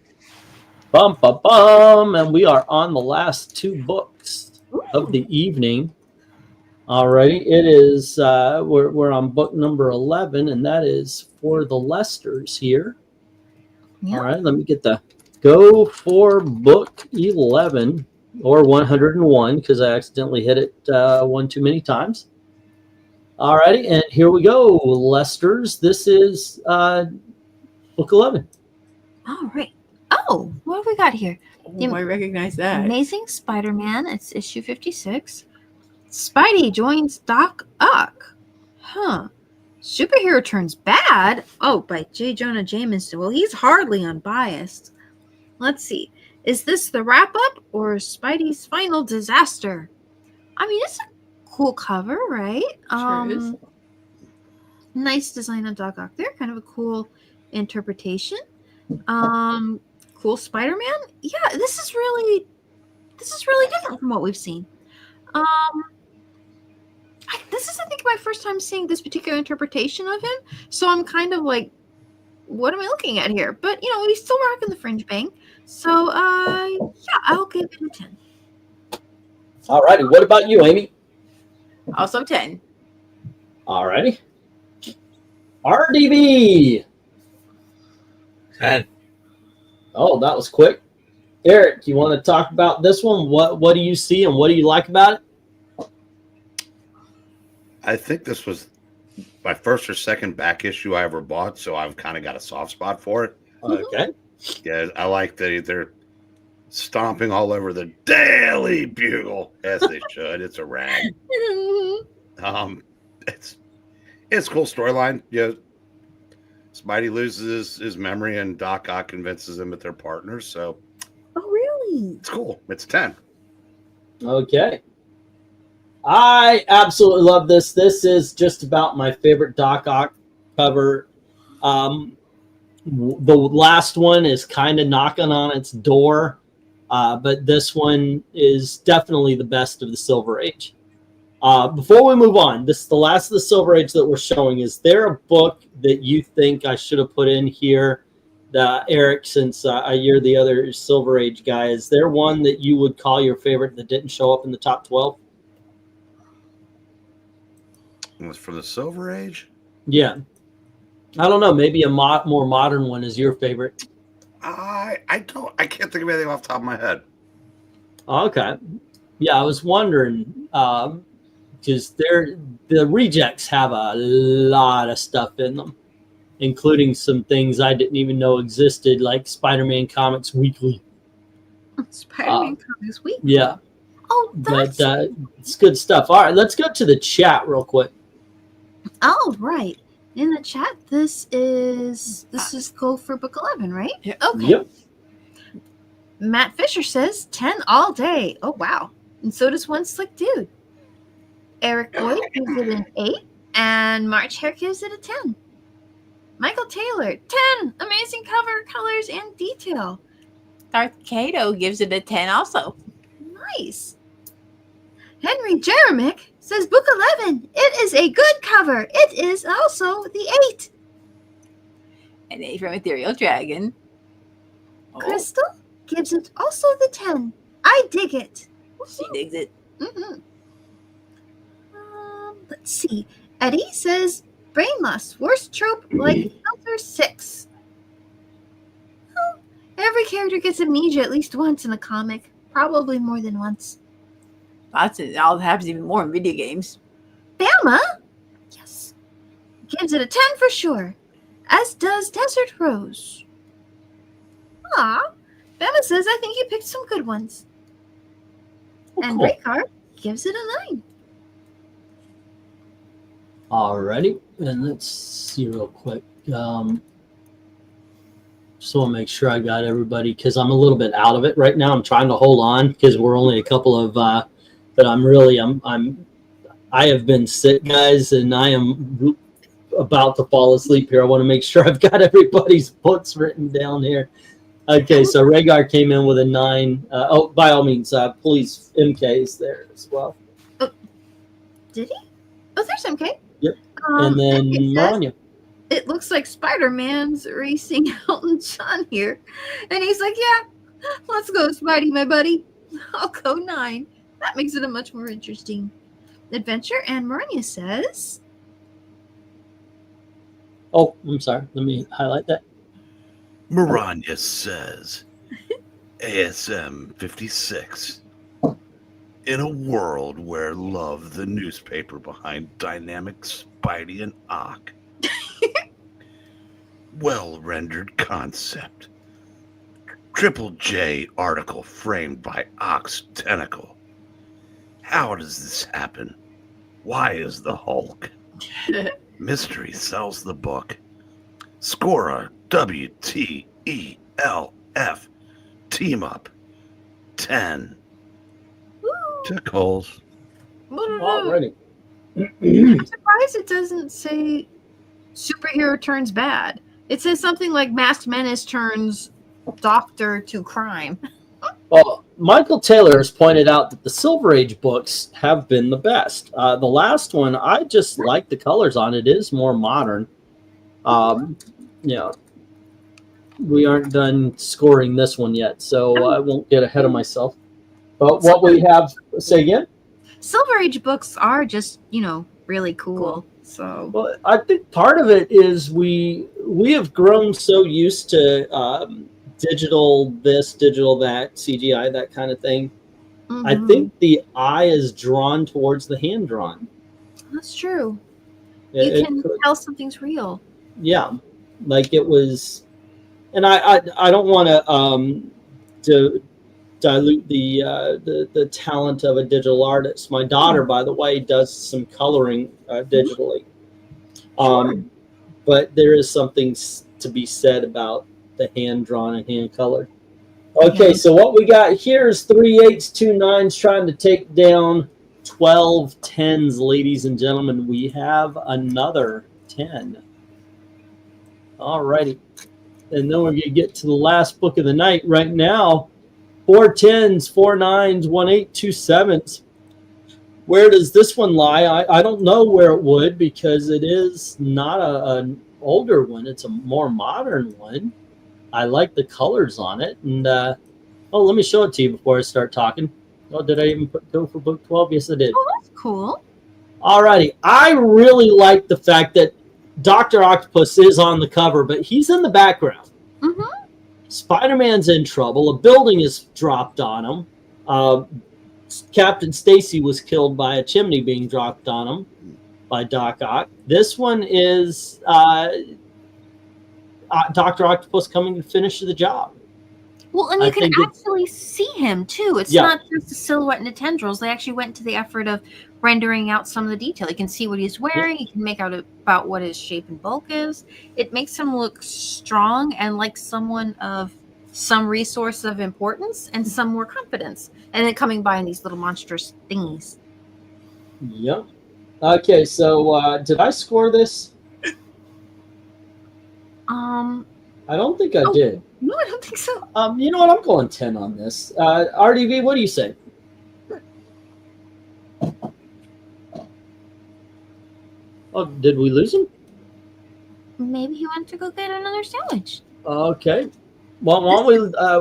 Bum, bum, bum, and we are on the last 2 books of the evening. Alrighty, it is we're on book number 11, and that is for the Lesters here. Yep. All right, let me get the go for book 11 or 101 because I accidentally hit it one too many times. Alrighty, and here we go, Lesters. This is book 11. All right. Oh, what have we got here? Oh, I recognize that. Amazing Spider-Man. It's issue 56. Spidey joins Doc Ock. Huh. Superhero turns bad? Oh, by J. Jonah Jameson. Well, he's hardly unbiased. Let's see. Is this the wrap-up or Spidey's final disaster? I mean, it's a cool cover, right? Sure is. Nice design on Doc Ock there. Kind of a cool interpretation. Cool Spider-Man. Yeah, this is really different from what we've seen. This is, I think, my first time seeing this particular interpretation of him. So I'm kind of like, what am I looking at here? But, you know, he's still rocking the fringe bang. So, yeah, I'll give it a 10. All righty. What about you, Amy? Also 10. All righty. RDB. 10. Oh, that was quick. Eric, you want to talk about this one? What do you see and what do you like about it? I think this was my first or second back issue I ever bought, so I've kind of got a soft spot for it. Okay. Yeah, I like that they're stomping all over the Daily Bugle as they should. It's a rag. It's a cool storyline. Yeah, Spidey loses his memory, and Doc Ock convinces him that they're partners. So, Oh, really? it's cool. It's 10. Okay. I absolutely love this. This is just about my favorite Doc Ock cover. The last one is kind of knocking on its door, but this one is definitely the best of the Silver Age. Before we move on, this is the last of the Silver Age that we're showing. Is there a book that you think I should have put in here, Eric, since you're the other Silver Age guy? Is there one that you would call your favorite that didn't show up in the top 12? It was from the Silver Age? Yeah. I don't know. Maybe a more modern one is your favorite. I can't think of anything off the top of my head. Okay. Yeah, I was wondering, because the rejects have a lot of stuff in them, including some things I didn't even know existed, like Spider-Man Comics Weekly. Spider-Man Comics Weekly. Yeah. Oh, that's But it's good stuff. All right, let's go to the chat real quick. oh right. In the chat, this is go for book 11, right? Yeah. Okay. Yep. Matt Fisher says 10 all day. Oh wow. And so does one slick dude. Eric Boyd gives it an 8, and March Hare gives it a 10. Michael Taylor, 10. Amazing cover, colors, and detail. Darth Cato gives it a 10 also. Nice. Henry Jeremick says book 11. It is a good cover. It is also the 8. An 8 from Ethereal Dragon. Oh, Crystal gives it also the 10. I dig it. she digs it. Mm-hmm. Let's see. Eddie says brain loss, worst trope like Filter 6. Well, every character gets amnesia at least once in a comic, probably more than once. Lots of all happens even more in video games. Bama, yes, gives it a 10 for sure, as does Desert Rose. Aw, Bama says I think you picked some good ones. And Cool. Raycard gives it a 9. Alrighty, and let's see real quick. Just want to make sure I got everybody, because I'm a little bit out of it right now. I'm trying to hold on because we're only a couple of, but I have been sick, guys, and I am about to fall asleep here. I want to make sure I've got everybody's books written down here. Okay, so Rhaegar came in with a 9. By all means, please, MK is there as well. Did he? Oh, there's MK. Yep. And then it says, Maranya. it looks like Spider-Man's racing Elton John here. And he's like, yeah, let's go, Spidey, my buddy. I'll go 9. That makes it a much more interesting adventure. And Maranya says, Oh, I'm sorry. Let me highlight that. Maranya says, ASM 56. In a world where love the newspaper behind dynamic Spidey and Ock. Well-rendered concept. Triple J article framed by Ock's tentacle. How does this happen? Why is the Hulk? Mystery sells the book. Score a WTELF team up 10. Tickles. Alrighty. I'm surprised it doesn't say superhero turns bad. It says something like Masked Menace turns doctor to crime. Well, Michael Taylor has pointed out that the Silver Age books have been the best. The last one, I just like the colors on it. It is more modern. We aren't done scoring this one yet, so I won't get ahead of myself. But what we have, say again? Silver Age books are just, really cool. So Well, I think part of it is we have grown so used to digital this, digital that, CGI, that kind of thing. I mhm. think the eye is drawn towards the hand drawn. That's true. It- You it can could- tell something's real. yeah, like it was. And I don't want to dilute the talent of a digital artist. My daughter, by the way, does some coloring digitally. But there is something to be said about the hand drawn and hand colored. Okay, so what we got here is 3 8s, 2 9s trying to take down 12 10s, ladies and gentlemen. We have another 10. All righty. And then we're going to get to the last book of the night. Right now, 4 10s, 4 9s, 1 8, 2 7s. Where does this one lie? I don't know where it would, because it is not an older one. It's a more modern one. I like the colors on it. And, oh, let me show it to you before I start talking. Oh, did I even go for book 12? Yes, I did. Oh, that's cool. All righty. I really like the fact that Dr. Octopus is on the cover, but he's in the background. Mm-hmm. Spider-Man's in trouble. A building is dropped on him. Captain Stacy was killed by a chimney being dropped on him by Doc Ock. This one is Dr. Octopus coming to finish the job. Well, and I you can think it's- actually see him too. It's Yeah. not just a silhouette and the tendrils. They actually went to the effort of rendering out some of the detail. You can see what he's wearing. You can make out about what his shape and bulk is. It makes him look strong and like someone of some resource of importance and some more confidence. And then coming by in these little monstrous thingies. Yep. Okay, so did I score this? I don't think I did. No, I don't think so. You know what? I'm going 10 on this. RDV, what do you say? Oh, did we lose him? Maybe he went to go get another sandwich. Okay. Well, why don't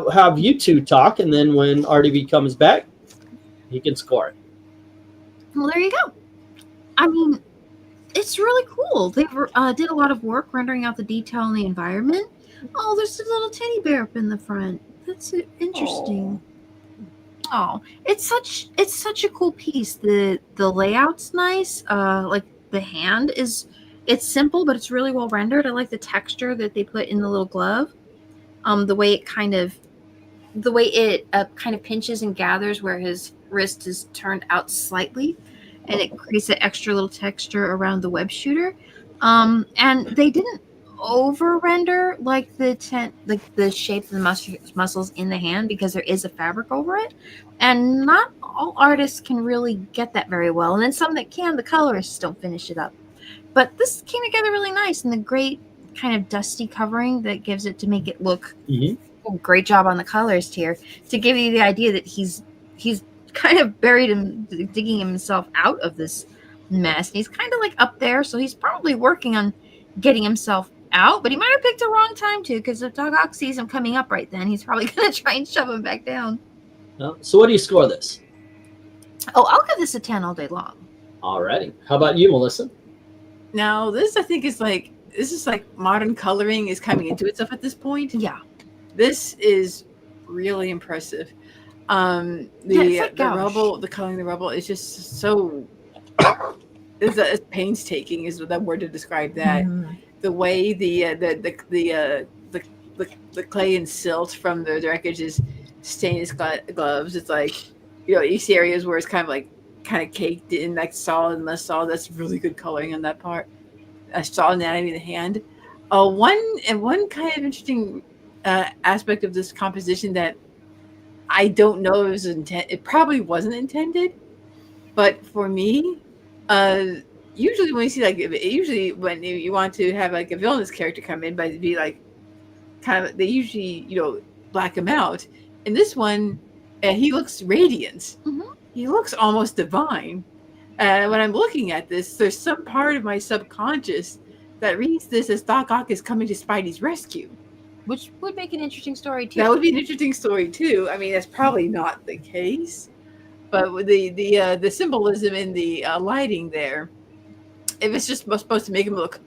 we have you two talk, and then when RDV comes back, he can score it. Well, there you go. I mean, it's really cool. They did a lot of work rendering out the detail in the environment. Oh, there's a little teddy bear up in the front. That's interesting. Oh, it's such a cool piece. The layout's nice. Like the hand it's simple, but it's really well rendered. I like the texture that they put in the little glove. The way it kind of pinches and gathers where his wrist is turned out slightly, and it creates an extra little texture around the web shooter. And they didn't over render like the shape of the muscles in the hand, because there is a fabric over it, and not all artists can really get that very well. And then some that can, the colorists don't finish it up. But this came together really nice, and the great kind of dusty covering that gives it to make it look great job on the colorist here, to give you the idea that he's kind of buried and digging himself out of this mess. And he's kind of like up there, so he's probably working on getting himself out, but he might have picked the wrong time too, because if Doc Ock sees him coming up right then, he's probably going to try and shove him back down. So what do you score this? Oh, I'll give this a 10 all day long. Alrighty. How about you, Melissa? Now, this I think is like modern coloring is coming into itself at this point. Yeah. This is really impressive. It's like the gouache. rubble, the coloring of the rubble is just so it's painstaking is the word to describe that. The way the clay and silt from the wreckage is staining his gloves. It's like, you see areas where it's kind of caked in, like solid and less solid. That's really good coloring on that part. I saw anatomy of the hand. One kind of interesting aspect of this composition that I don't know if it was it probably wasn't intended, but for me, usually when you see when you want to have like a villainous character come in, but it'd be like kind of, they usually black him out. In this one, he looks radiant. He looks almost divine. When I'm looking at this, there's some part of my subconscious that reads this as Doc Ock is coming to Spidey's rescue. Which would make an interesting story too. That would be an interesting story too. I mean, that's probably not the case, but with the symbolism in the lighting there, if it's just supposed to make him look,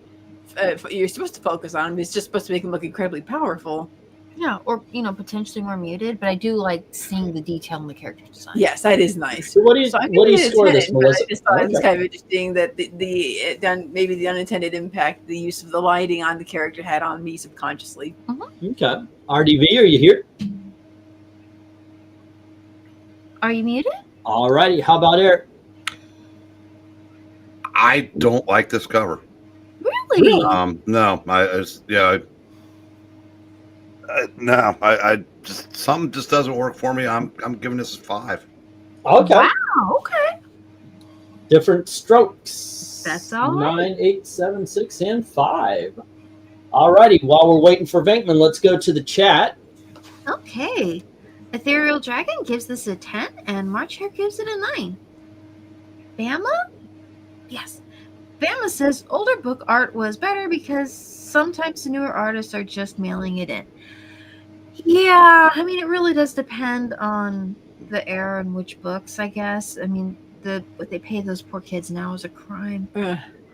you're supposed to focus on him. It's just supposed to make him look incredibly powerful. Yeah, or potentially more muted, but I do like seeing the detail in the character design. Yes, that is nice. So what do you So I'm what do you giving it a score 10, this, but Melissa? I just thought it was Okay. kind of interesting that maybe the unintended impact the use of the lighting on the character had on me subconsciously. Okay. RDV, are you here? Are you muted? All righty. How about Eric? I don't like this cover. Really? No, I just something just doesn't work for me. I'm giving this a 5. Okay. Wow. Okay. Different strokes. That's all right. 9, 8, 7, 6, and 5. All righty. While we're waiting for VENKMAN, let's go to the chat. Okay. Ethereal Dragon gives this a 10, and March Hare gives it a 9. Bama? Yes. Bama says older book art was better because sometimes the newer artists are just mailing it in. Yeah, I mean, it really does depend on the era in which books, I guess. I mean, what they pay those poor kids now is a crime.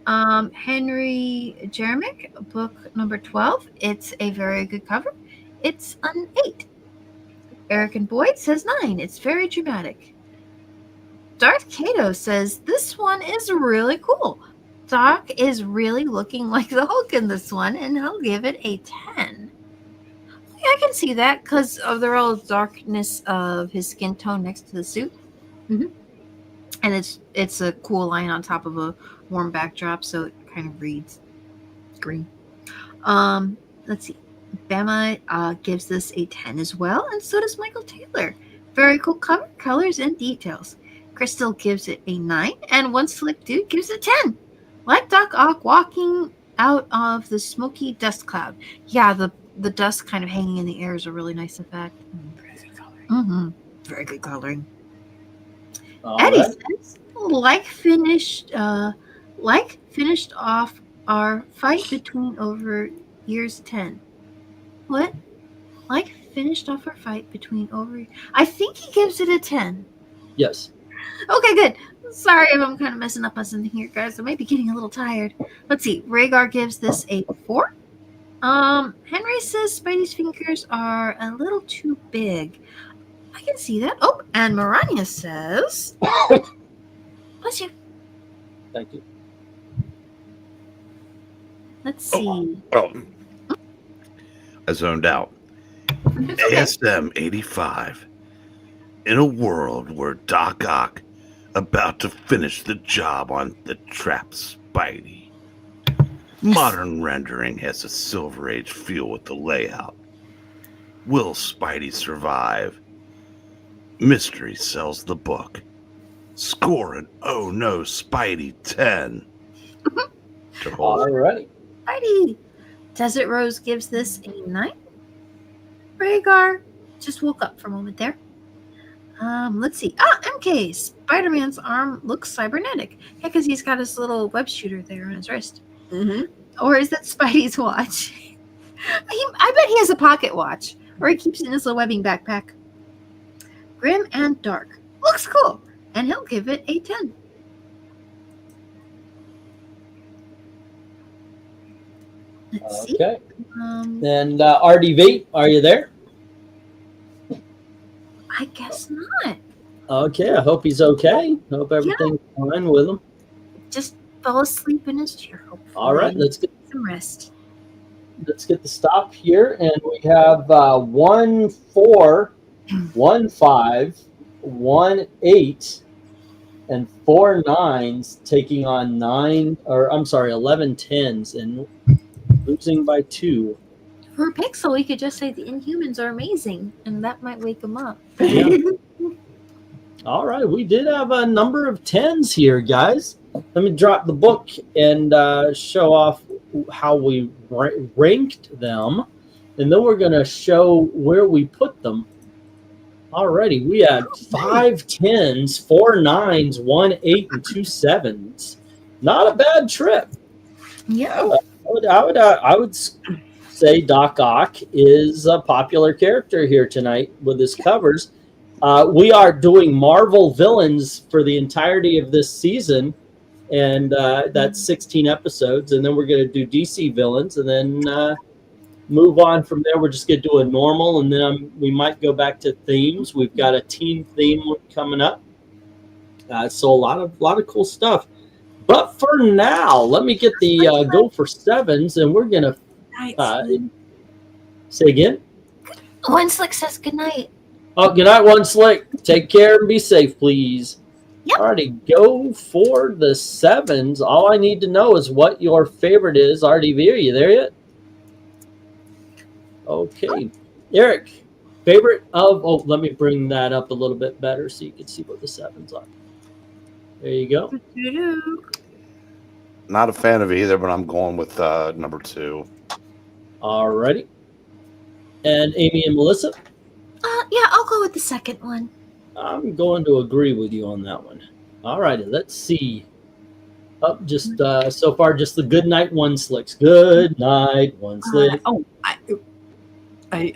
Henry Jeremic, book number 12. It's a very good cover. It's an 8. Eric and Boyd says 9. It's very dramatic. Darth Kato says this one is really cool. Doc is really looking like the Hulk in this one, and he'll give it a 10. Yeah, I can see that because of the real darkness of his skin tone next to the suit. Mm-hmm. And it's a cool line on top of a warm backdrop, so it kind of reads green. Let's see. Bama gives this a 10 as well, and so does Michael Taylor. Very cool cover, colors, and details. Crystal gives it a 9, and One Slick Dude gives it 10. Like Doc Ock walking out of the smoky dust cloud. Yeah, the dust kind of hanging in the air is a really nice effect. Very good coloring. Mm-hmm. Very good coloring. All Eddie right. says, finished off our fight between over years 10. What? Like finished off our fight between over... I think he gives it a 10. Yes. Okay, good. Sorry if I'm kind of messing up on something here, guys. I might be getting a little tired. Let's see. Rhaegar gives this a 4. Henry says Spidey's fingers are a little too big. I can see that. Oh, and Maranya says... Bless you. Thank you. Let's see. Oh, I zoned out. Okay. ASM 85. In a world where Doc Ock about to finish the job on the trapped Spidey. Modern rendering has a Silver Age feel with the layout. Will Spidey survive? Mystery sells the book. Score an Oh No Spidey 10. All righty. Spidey. Desert Rose gives this a 9. Rhaegar just woke up for a moment there. Let's see. MK. Spider-Man's arm looks cybernetic. Yeah, because he's got his little web shooter there on his wrist. Mm-hmm. Or is that Spidey's watch? I bet he has a pocket watch. Or he keeps it in his little webbing backpack. Grim and Dark. Looks cool. And he'll give it a 10. Let's see. Okay. And RDV, are you there? I guess not. Okay. I hope he's okay. Hope everything's fine with him. Just fell asleep in his chair. Hopefully. All right. Let's get some rest. the stop here, and we have 1 4, 1 5, 1 8, and 4 9s taking on 11 10s and losing by 2. For a pixel, we could just say the Inhumans are amazing, and that might wake them up. Yeah. All right, we did have a number of 10s here, guys. Let me drop the book and show off how we ranked them, and then we're going to show where we put them. Alrighty, we had 5 10s, 4 9s, 1 8, and 2 7s. Not a bad trip. Yeah. I would say Doc Ock is a popular character here tonight with his covers. We are doing Marvel villains for the entirety of this season, and that's 16 episodes, and then we're going to do DC villains, and then move on from there. We're just going to do a normal, and then we might go back to themes. We've got a team theme coming up. So a lot of cool stuff. But for now, let me get the go for sevens, and we're going to say again. One Slick says good night. Oh, good night, One Slick. Take care and be safe, please. Yep. Alrighty, go for the sevens. All I need to know is what your favorite is. RDV, are you there yet? Okay. Eric, favorite of... Oh, let me bring that up a little bit better so you can see what the sevens are. There you go. Not a fan of either, but I'm going with number 2. Alrighty. And Amy and Melissa? Yeah, I'll go with the second one. I'm going to agree with you on that one. Alrighty, let's see. Up just so far, just the good night One Slicks. Good night One Slick. I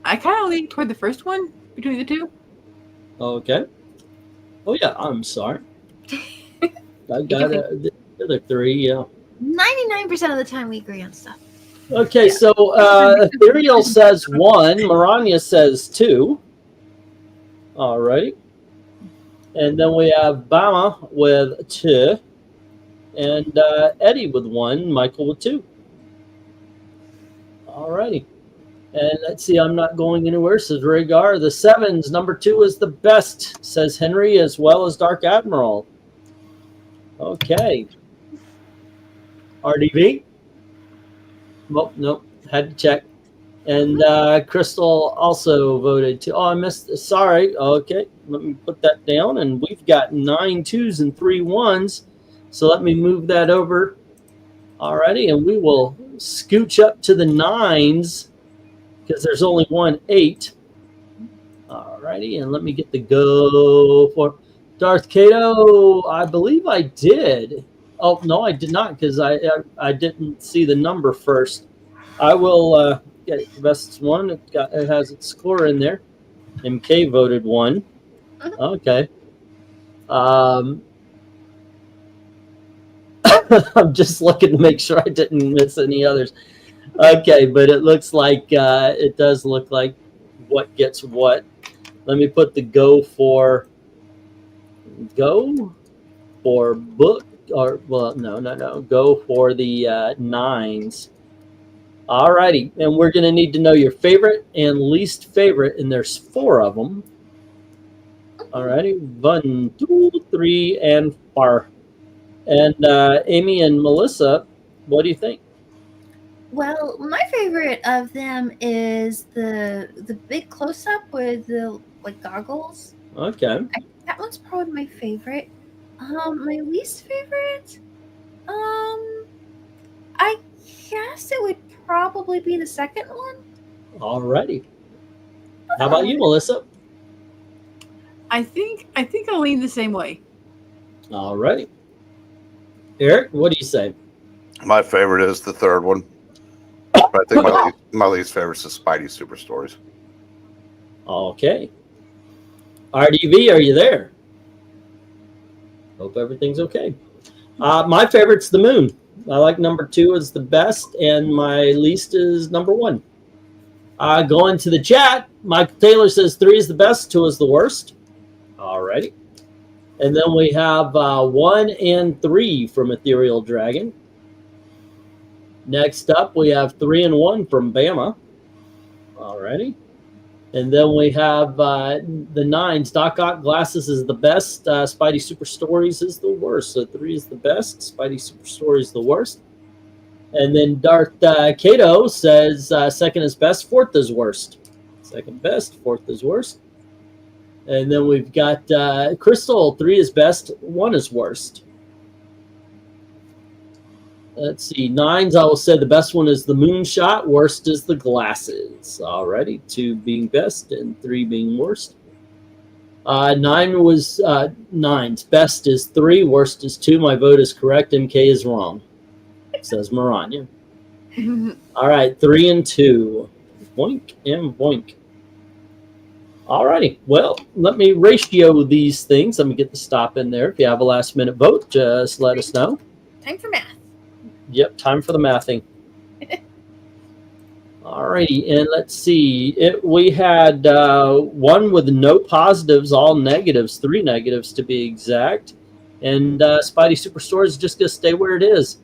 kind of lean toward the first one between the two. Okay. Oh yeah, I'm sorry. I got the other 3. Yeah. 99% of the time we agree on stuff. Okay, so Ethereal says 1, Maranya says 2. All right. And then we have Bama with 2. And Eddie with 1, Michael with 2. All righty. And let's see, I'm not going anywhere, says Rhaegar. The sevens, number 2 is the best, says Henry, as well as Dark Admiral. Okay. RDV? Oh, nope, had to check. And Crystal also voted 2. Oh, I missed. Sorry. Okay, let me put that down. And we've got 9 2s and 3 1s. So let me move that over. Alrighty, and we will scooch up to the 9s because there's only 1 8. Alrighty, and let me get the go for Darth Kato. I believe I did. Oh no, I did not because I didn't see the number first. I will get the best one. It has its score in there. MK voted 1. Okay. I'm just looking to make sure I didn't miss any others. Okay, but it looks like it does look like what gets what. Let me put the go for book. Or well, no. Go for the 9s. All righty, and we're going to need to know your favorite and least favorite, and there's 4 of them. All righty, 1, 2, 3, and 4. And Amy and Melissa, what do you think? Well, my favorite of them is the big close up with the goggles. Okay. That one's probably my favorite. My least favorite, I guess it would probably be the second one. Alrighty. How about you, Melissa? I think I'll lean the same way. Alrighty. Eric, what do you say? My favorite is the third one. But I think my least favorite is the Spidey Super Stories. Okay. RDV, are you there? Hope everything's okay. My favorite's the moon. I like number 2 is the best, and my least is number 1. Going to the chat, Michael Taylor says 3 is the best, 2 is the worst. Alrighty. And then we have 1 and 3 from Ethereal Dragon. Next up, we have 3 and 1 from Bama. Alrighty. And then we have the 9s. Doc Ock Glasses is the best. Spidey Super Stories is the worst. So 3 is the best. Spidey Super Stories is the worst. And then Darth Kato says 2nd is best. 4th is worst. 2nd best. 4th is worst. And then we've got Crystal. 3 is best. 1 is worst. Let's see. 9s, I will say the best one is the moonshot. Worst is the glasses. Alrighty. 2 being best and 3 being worst. 9 was 9's. Best is 3. Worst is 2. My vote is correct. MK is wrong, says Maranya. All right. 3 and 2. Boink and boink. Alrighty. Well, let me ratio these things. Let me get the stop in there. If you have a last minute vote, just let us know. Time for math. Yep, time for the mathing. Alrighty, and let's see. We had one with no positives, all negatives, 3 negatives to be exact. And Spidey Superstore is just going to stay where it is.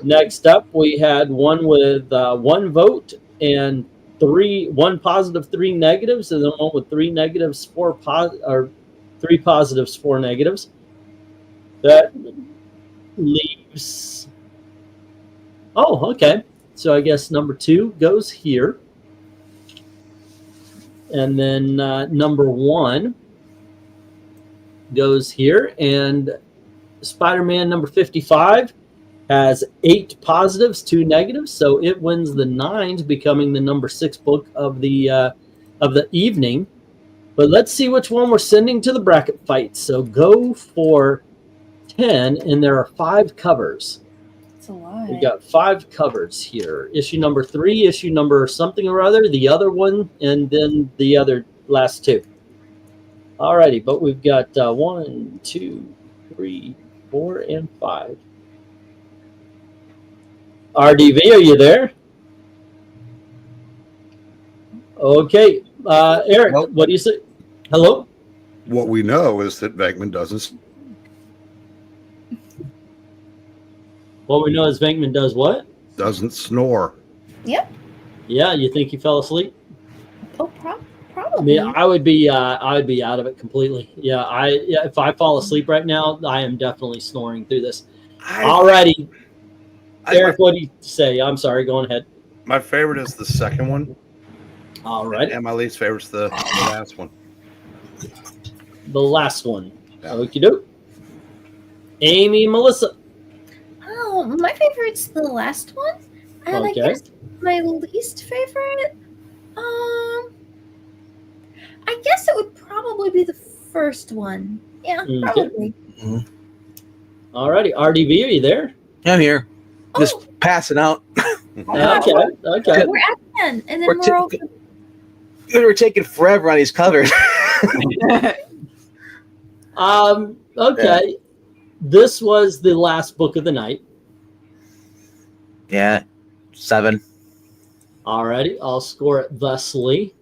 Next up, we had one with 1 vote and 1 positive, 3 negatives, and then one with 3 negatives, 3 positives, 4 negatives. That leaves. Oh, okay. So I guess number 2 goes here. And then number 1 goes here. And Spider-Man number 55 has 8 positives, 2 negatives. So it wins the 9s, becoming the number 6 book of the evening. But let's see which one we're sending to the bracket fight. So go for 10, and there are 5 covers. That's a lot. We got 5 covers here. Issue number 3, issue number something or other, the other one, and then the other last 2. Alrighty, but we've got 1, 2, 3, 4, and 5. RDV, are you there? Okay, Eric, Nope. what do you say? Hello? What we know is that Venkman doesn't. What we know is Venkman does what? Doesn't snore. Yep. Yeah, you think he fell asleep? Oh, probably. Yeah, I would be out of it completely. Yeah, if I fall asleep right now, I am definitely snoring through this. Alrighty, Eric, what do you say? I'm sorry, go on ahead. My favorite is the second one, All right, and my least favorite's the last one. the last one. Yeah. Okie doke. Amy, Melissa. Oh, my favorite's the last one. And Okay. I guess my least favorite, I guess it would probably be the first one. Yeah, Okay. probably. Alrighty, RDV, are you there? I'm here. Oh, Just passing out. Okay. we're at 10, and then we're all. We're taking forever on these covers. Okay. This was the last book of the night. Yeah, 7. Alrighty, I'll score it thusly.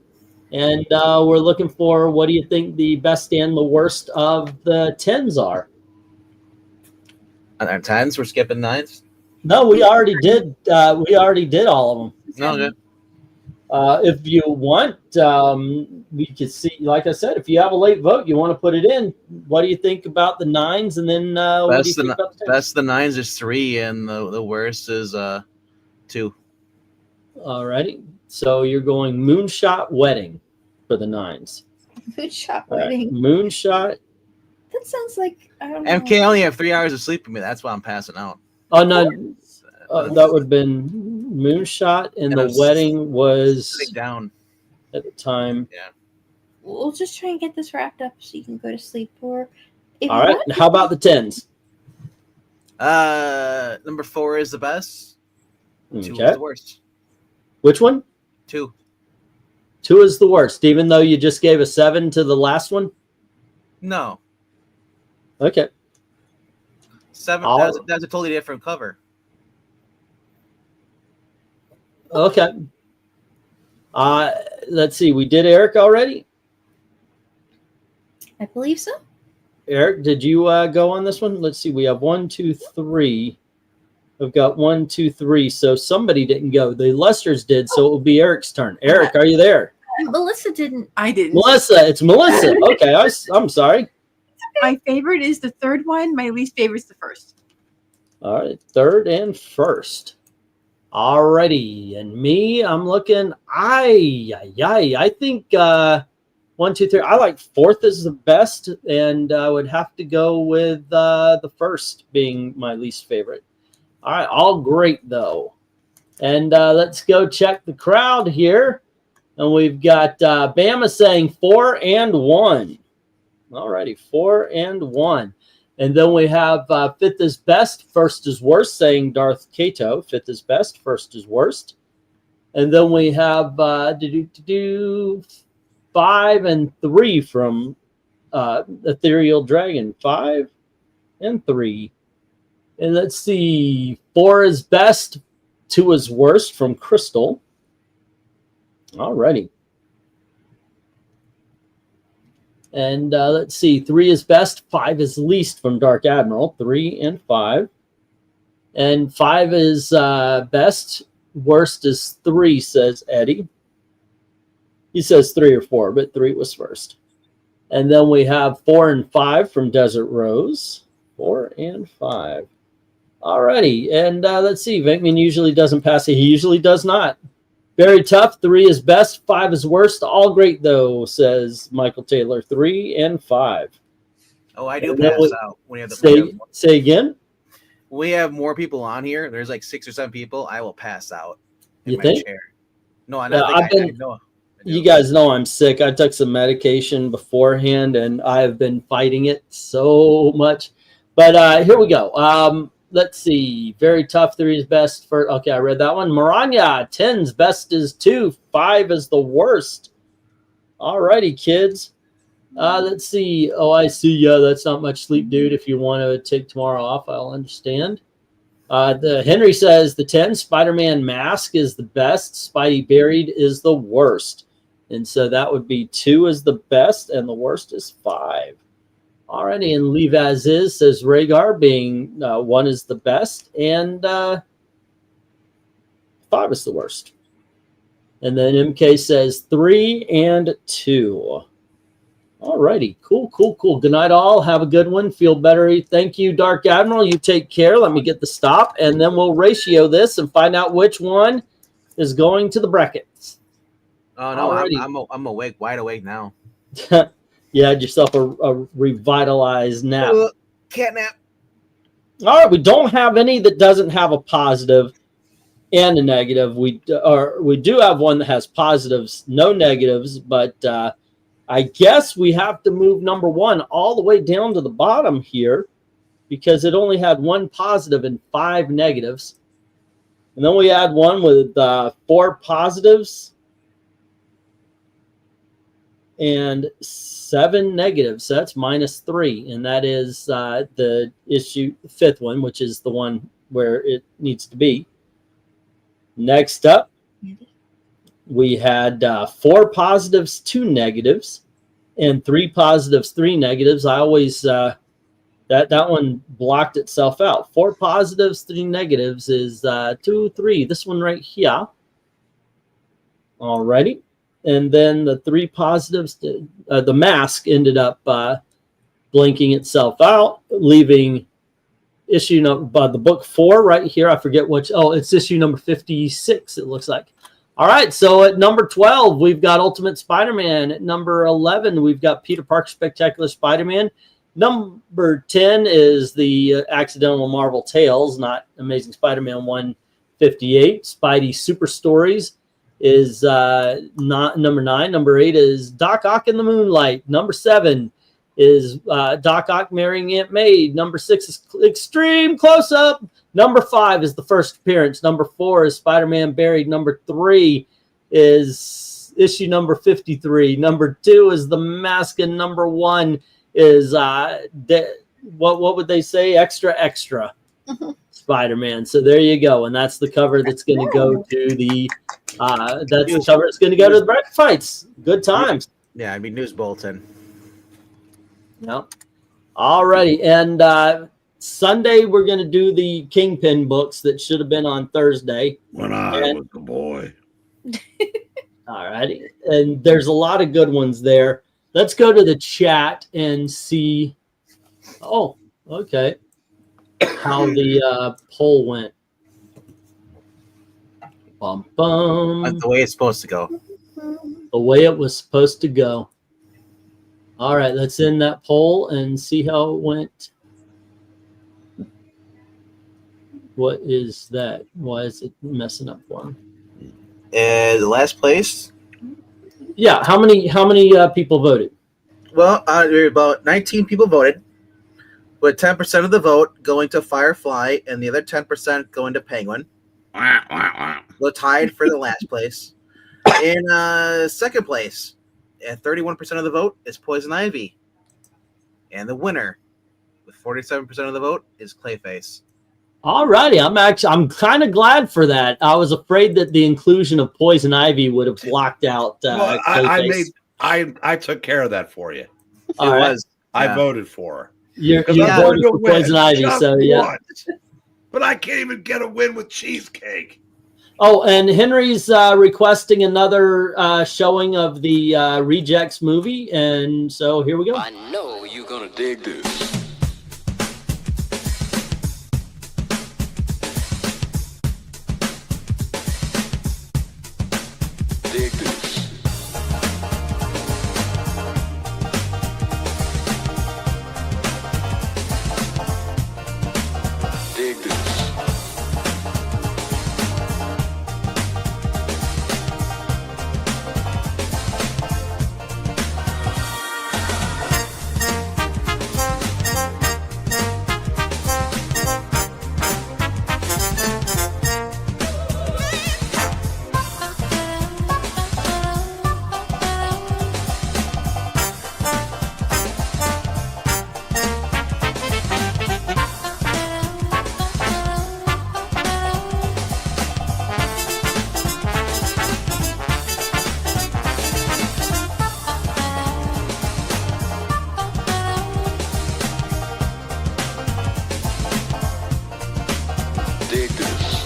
And we're looking for, what do you think the best and the worst of the 10s are? On our 10s, we're skipping 9s. No, we already did. We already did all of them. No, good. If you want, we could see. Like I said, if you have a late vote, you want to put it in. What do you think about the 9s? And then what do you think about the 10s? Best of the 9s is 3, and the worst is 2. Alrighty. So you're going Moonshot Wedding for the 9s. Food shop All right, wedding. Moonshot. That sounds like, I don't know. MK only have 3 hours of sleep with me. That's why I'm passing out. Oh no, that would have been Moonshot, and And the I was wedding was Sitting down. at the time. We'll just try and get this wrapped up so you can go to sleep. Or if All you right. want, And how about the 10s? Number 4 is the best. 2 is Okay. the worst. Which one? 2. 2 is the worst, even though you just gave a 7 to the last one. No. Okay. 7. All- That's a totally different cover. Okay. Let's see. We did Eric already. I believe so. Eric, did you go on this one? Let's see. We have 1, 2, 3. We've got 1, 2, 3. So somebody didn't go. The Lesters did. So it will be Eric's turn. Eric, are you there? Melissa didn't. I didn't. Melissa. It's Melissa. Okay. I'm sorry. My favorite is the third one. My least favorite is the first. All right. 3rd and 1st. Alrighty. And me, I'm looking. I think 1, 2, 3. I like 4th is the best, and I would have to go with the 1st being my least favorite. All right, all great though. And let's go check the crowd here. And we've got Bama saying 4 and 1. All righty, 4 and 1. And then we have 5th is best, 1st is worst, saying Darth Kato. 5th is best, 1st is worst. And then we have 5 and 3 from Ethereal Dragon. 5 and 3. And let's see, 4 is best, 2 is worst from Crystal. Alrighty. And let's see. 3 is best. 5 is least from Dark Admiral. 3 and 5. And 5 is best. Worst is 3, says Eddie. He says 3 or 4, but 3 was first. And then we have 4 and 5 from Desert Rose. 4 and 5. Alrighty. And let's see. Venkman usually doesn't pass it. He usually does not. Very tough. 3 is best. 5 is worst. All great, though, says Michael Taylor. 3 and 5. Oh, I do And then pass out. When you have say again? When we have more people on here, there's like 6 or 7 people, I will pass out in You my think? chair. No, I Yeah, think I know. You guys know I'm sick. I took some medication beforehand, and I have been fighting it so much. But here we go. Let's see. Very tough. 3 is best. Okay, I read that one. MARANYA. 10's best is 2. 5 is the worst. All righty, kids. Let's see. Oh, I see. Yeah, that's not much sleep, dude. If you want to take tomorrow off, I'll understand. The Henry says the 10 Spider-Man mask is the best. Spidey buried is the worst. And so that would be 2 is the best, and the worst is 5. Alrighty, and leave as is, says Rhaegar, being 1 is the best, and 5 is the worst. And then MK says 3 and 2. Alrighty, cool, cool, cool. Good night, all. Have a good one. Feel better. Thank you, Dark Admiral. You take care. Let me get the stop, and then we'll ratio this and find out which one is going to the brackets. Oh no, I'm awake, wide awake now. You had yourself a revitalized nap. Cat nap. All right, we don't have any that doesn't have a positive and a negative. We do have one that has positives, no negatives, but I guess we have to move number 1 all the way down to the bottom here because it only had 1 positive and 5 negatives. And then we had one with 4 positives and 7 negatives. So that's -3. And that is the issue 5th one, which is the one where it needs to be. Next up, we had 4 positives, 2 negatives, and 3 positives, 3 negatives. I always, that one blocked itself out. 4 positives, 3 negatives is 2, 3. This one right here. Alrighty. And then the 3 positives, the mask ended up blinking itself out, leaving issue number, the book 4 right here. I forget which. Oh, it's issue number 56, it looks like. All right, so at number 12, we've got Ultimate Spider-Man. At number 11, we've got Peter Parker Spectacular Spider-Man. Number 10 is the Accidental Marvel Tales, not Amazing Spider-Man 158. Spidey Super Stories is not number 9. Number 8 is Doc Ock in the Moonlight. Number 7 is Doc Ock marrying Aunt May. Number 6 is Extreme Close-Up. Number 5 is the first appearance. Number 4 is Spider-Man Buried. Number 3 is issue number 53. Number 2 is The Mask, and number 1 is what would they say? Extra, extra. Spider-Man. So there you go, and that's the cover that's going to go to the that's the cover that's going to go to the bracket fights. Good times. Yeah, I mean news bulletin. Yep. Alrighty, and Sunday we're going to do the Kingpin books that should have been on Thursday. When I was a boy. Alrighty, and there's a lot of good ones there. Let's go to the chat and see. Oh, okay. How the poll went. Bum, bum. That's the way it's supposed to go. The way it was supposed to go. All right, let's end that poll and see how it went. What is that? Why is it messing up for him? The last place. Yeah, how many people voted? Well, there were about 19 people voted, with 10% of the vote going to Firefly and the other 10% going to Penguin. So tied for the last place. In second place, at 31% of the vote, is Poison Ivy. And the winner, with 47% of the vote, is Clayface. All righty. I'm kind of glad for that. I was afraid that the inclusion of Poison Ivy would have blocked out. Well, Clayface. I took care of that for you. All right. I Yeah. voted for her. You Because I voted wanted to for win Poison Ivy, just so yeah. once. But I can't even get a win with cheesecake. Oh, and Henry's requesting another showing of the Rejects movie, and so here we go. I know you're gonna dig this. Dig this. Dig this. Dig this.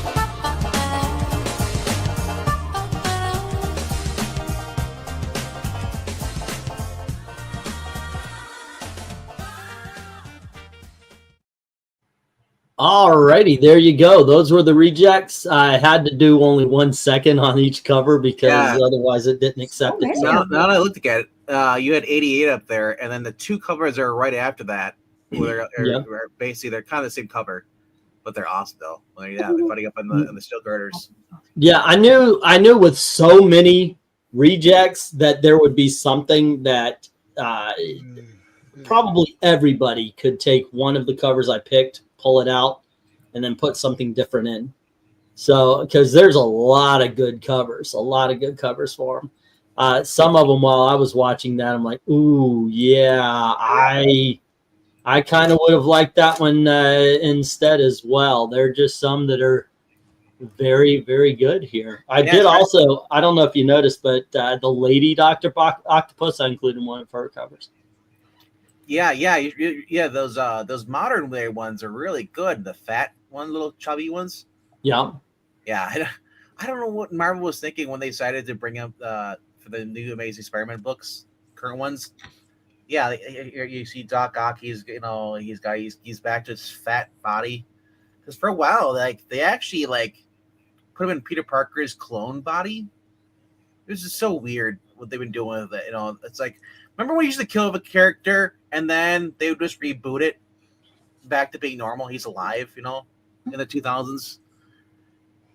All righty, there you go. Those were the Rejects. I had to do only 1 second on each cover because Yeah. otherwise it didn't accept it. Now that I looked at it, you had 88 up there, and then the two covers that are right after that, where Yeah. basically they're kind of the same cover, but they're awesome though. Well, yeah, they're fighting up in the steel girders. Yeah, I knew with so many Rejects that there would be something that probably everybody could take one of the covers I picked, pull it out, and then put something different in. So, because there's a lot of good covers for them. Some of them, while I was watching that, I'm like, ooh, yeah, I kind of would have liked that one instead as well. There are just some that are very, very good here. I did also, I don't know if you noticed, but the Lady Dr. Octopus, I included one of her covers. Yeah. Those modern day ones are really good. The fat one, little chubby ones. Yeah. Yeah, I don't know what Marvel was thinking when they decided to bring up for the new Amazing Spider-Man books, current ones. Yeah, you see Doc Ock. He's back to his fat body because for a while, like they actually like put him in Peter Parker's clone body. It was just so weird what they've been doing with it. You know, it's like remember when you used to kill a character and then they would just reboot it back to being normal. He's alive, you know, in the 2000s.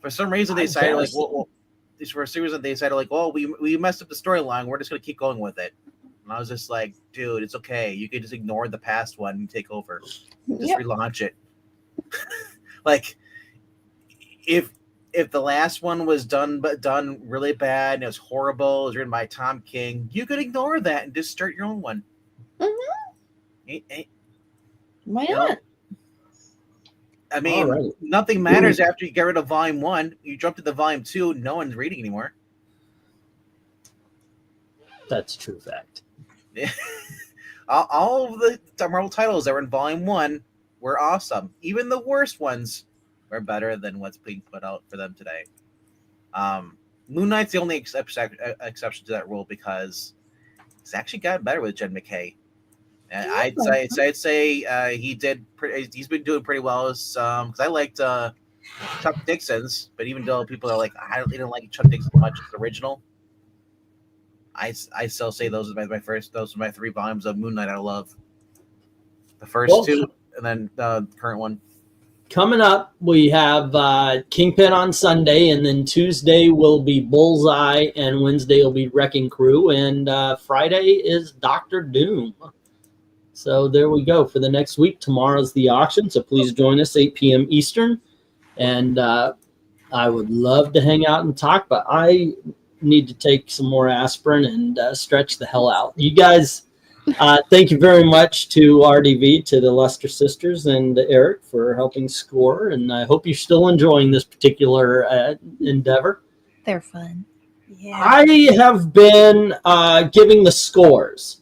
For some reason, they decided like, for some reason they decided like, oh, we messed up the storyline. We're just gonna keep going with it. And I was just like, dude, it's okay. You can just ignore the past one and take over. Just relaunch it. Like, if the last one was done really bad and it was horrible, it was written by Tom King, you could ignore that and just start your own one. Why not? I mean, nothing matters after you get rid of Volume 1. You jump to the Volume 2, no one's reading anymore. That's a true fact. All of the Marvel titles that were in Volume 1 were awesome. Even the worst ones were better than what's being put out for them today. Moon Knight's the only exception to that rule because it's actually gotten better with Jen McKay. And I'd say he's been doing pretty well because I liked Chuck Dixon's, but even though people are like I didn't like Chuck Dixon as much as the original, I still say those are my 3 volumes of Moon Knight I love. The first 2 and then the current one. Coming up, we have Kingpin on Sunday, and then Tuesday will be Bullseye, and Wednesday will be Wrecking Crew, and Friday is Doctor Doom. So there we go for the next week. Tomorrow's the auction, so please join us 8 p.m. Eastern. And I would love to hang out and talk, but I need to take some more aspirin and stretch the hell out. You guys Thank you very much to RDV, to the Lester sisters, and Eric for helping score. And I hope you're still enjoying this particular endeavor. They're fun. Yeah. I have been giving the scores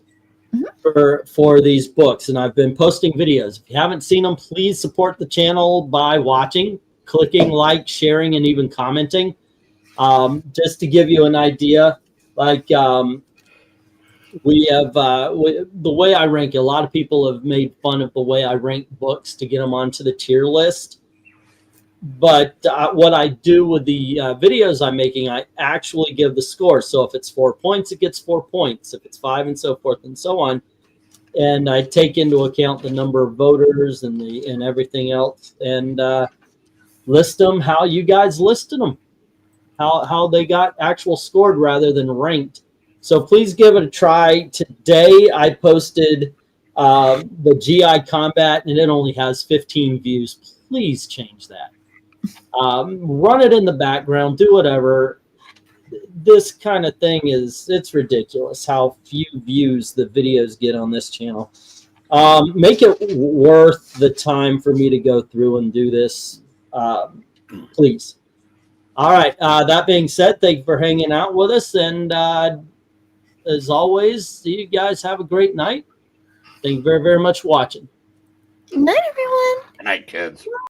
for these books, and I've been posting videos. If you haven't seen them, please support the channel by watching, clicking like, sharing, and even commenting. Just to give you an idea, like we have the way I rank. A lot of people have made fun of the way I rank books to get them onto the tier list. But what I do with the videos I'm making, I actually give the score. So if it's 4 points, it gets 4 points. If it's 5, and so forth and so on. And I take into account the number of voters and everything else, and list them how you guys listed them, how they got actual scored rather than ranked. So please give it a try. Today I posted the GI combat, and it only has 15 views. Please change that. Run it in the background, do whatever. This kind of thing it's ridiculous how few views the videos get on this channel. Make it worth the time for me to go through and do this, please. All right, that being said, thank you for hanging out with us, and as always, you guys have a great night. Thank you very, very much for watching. Good night, everyone. Good night, kids.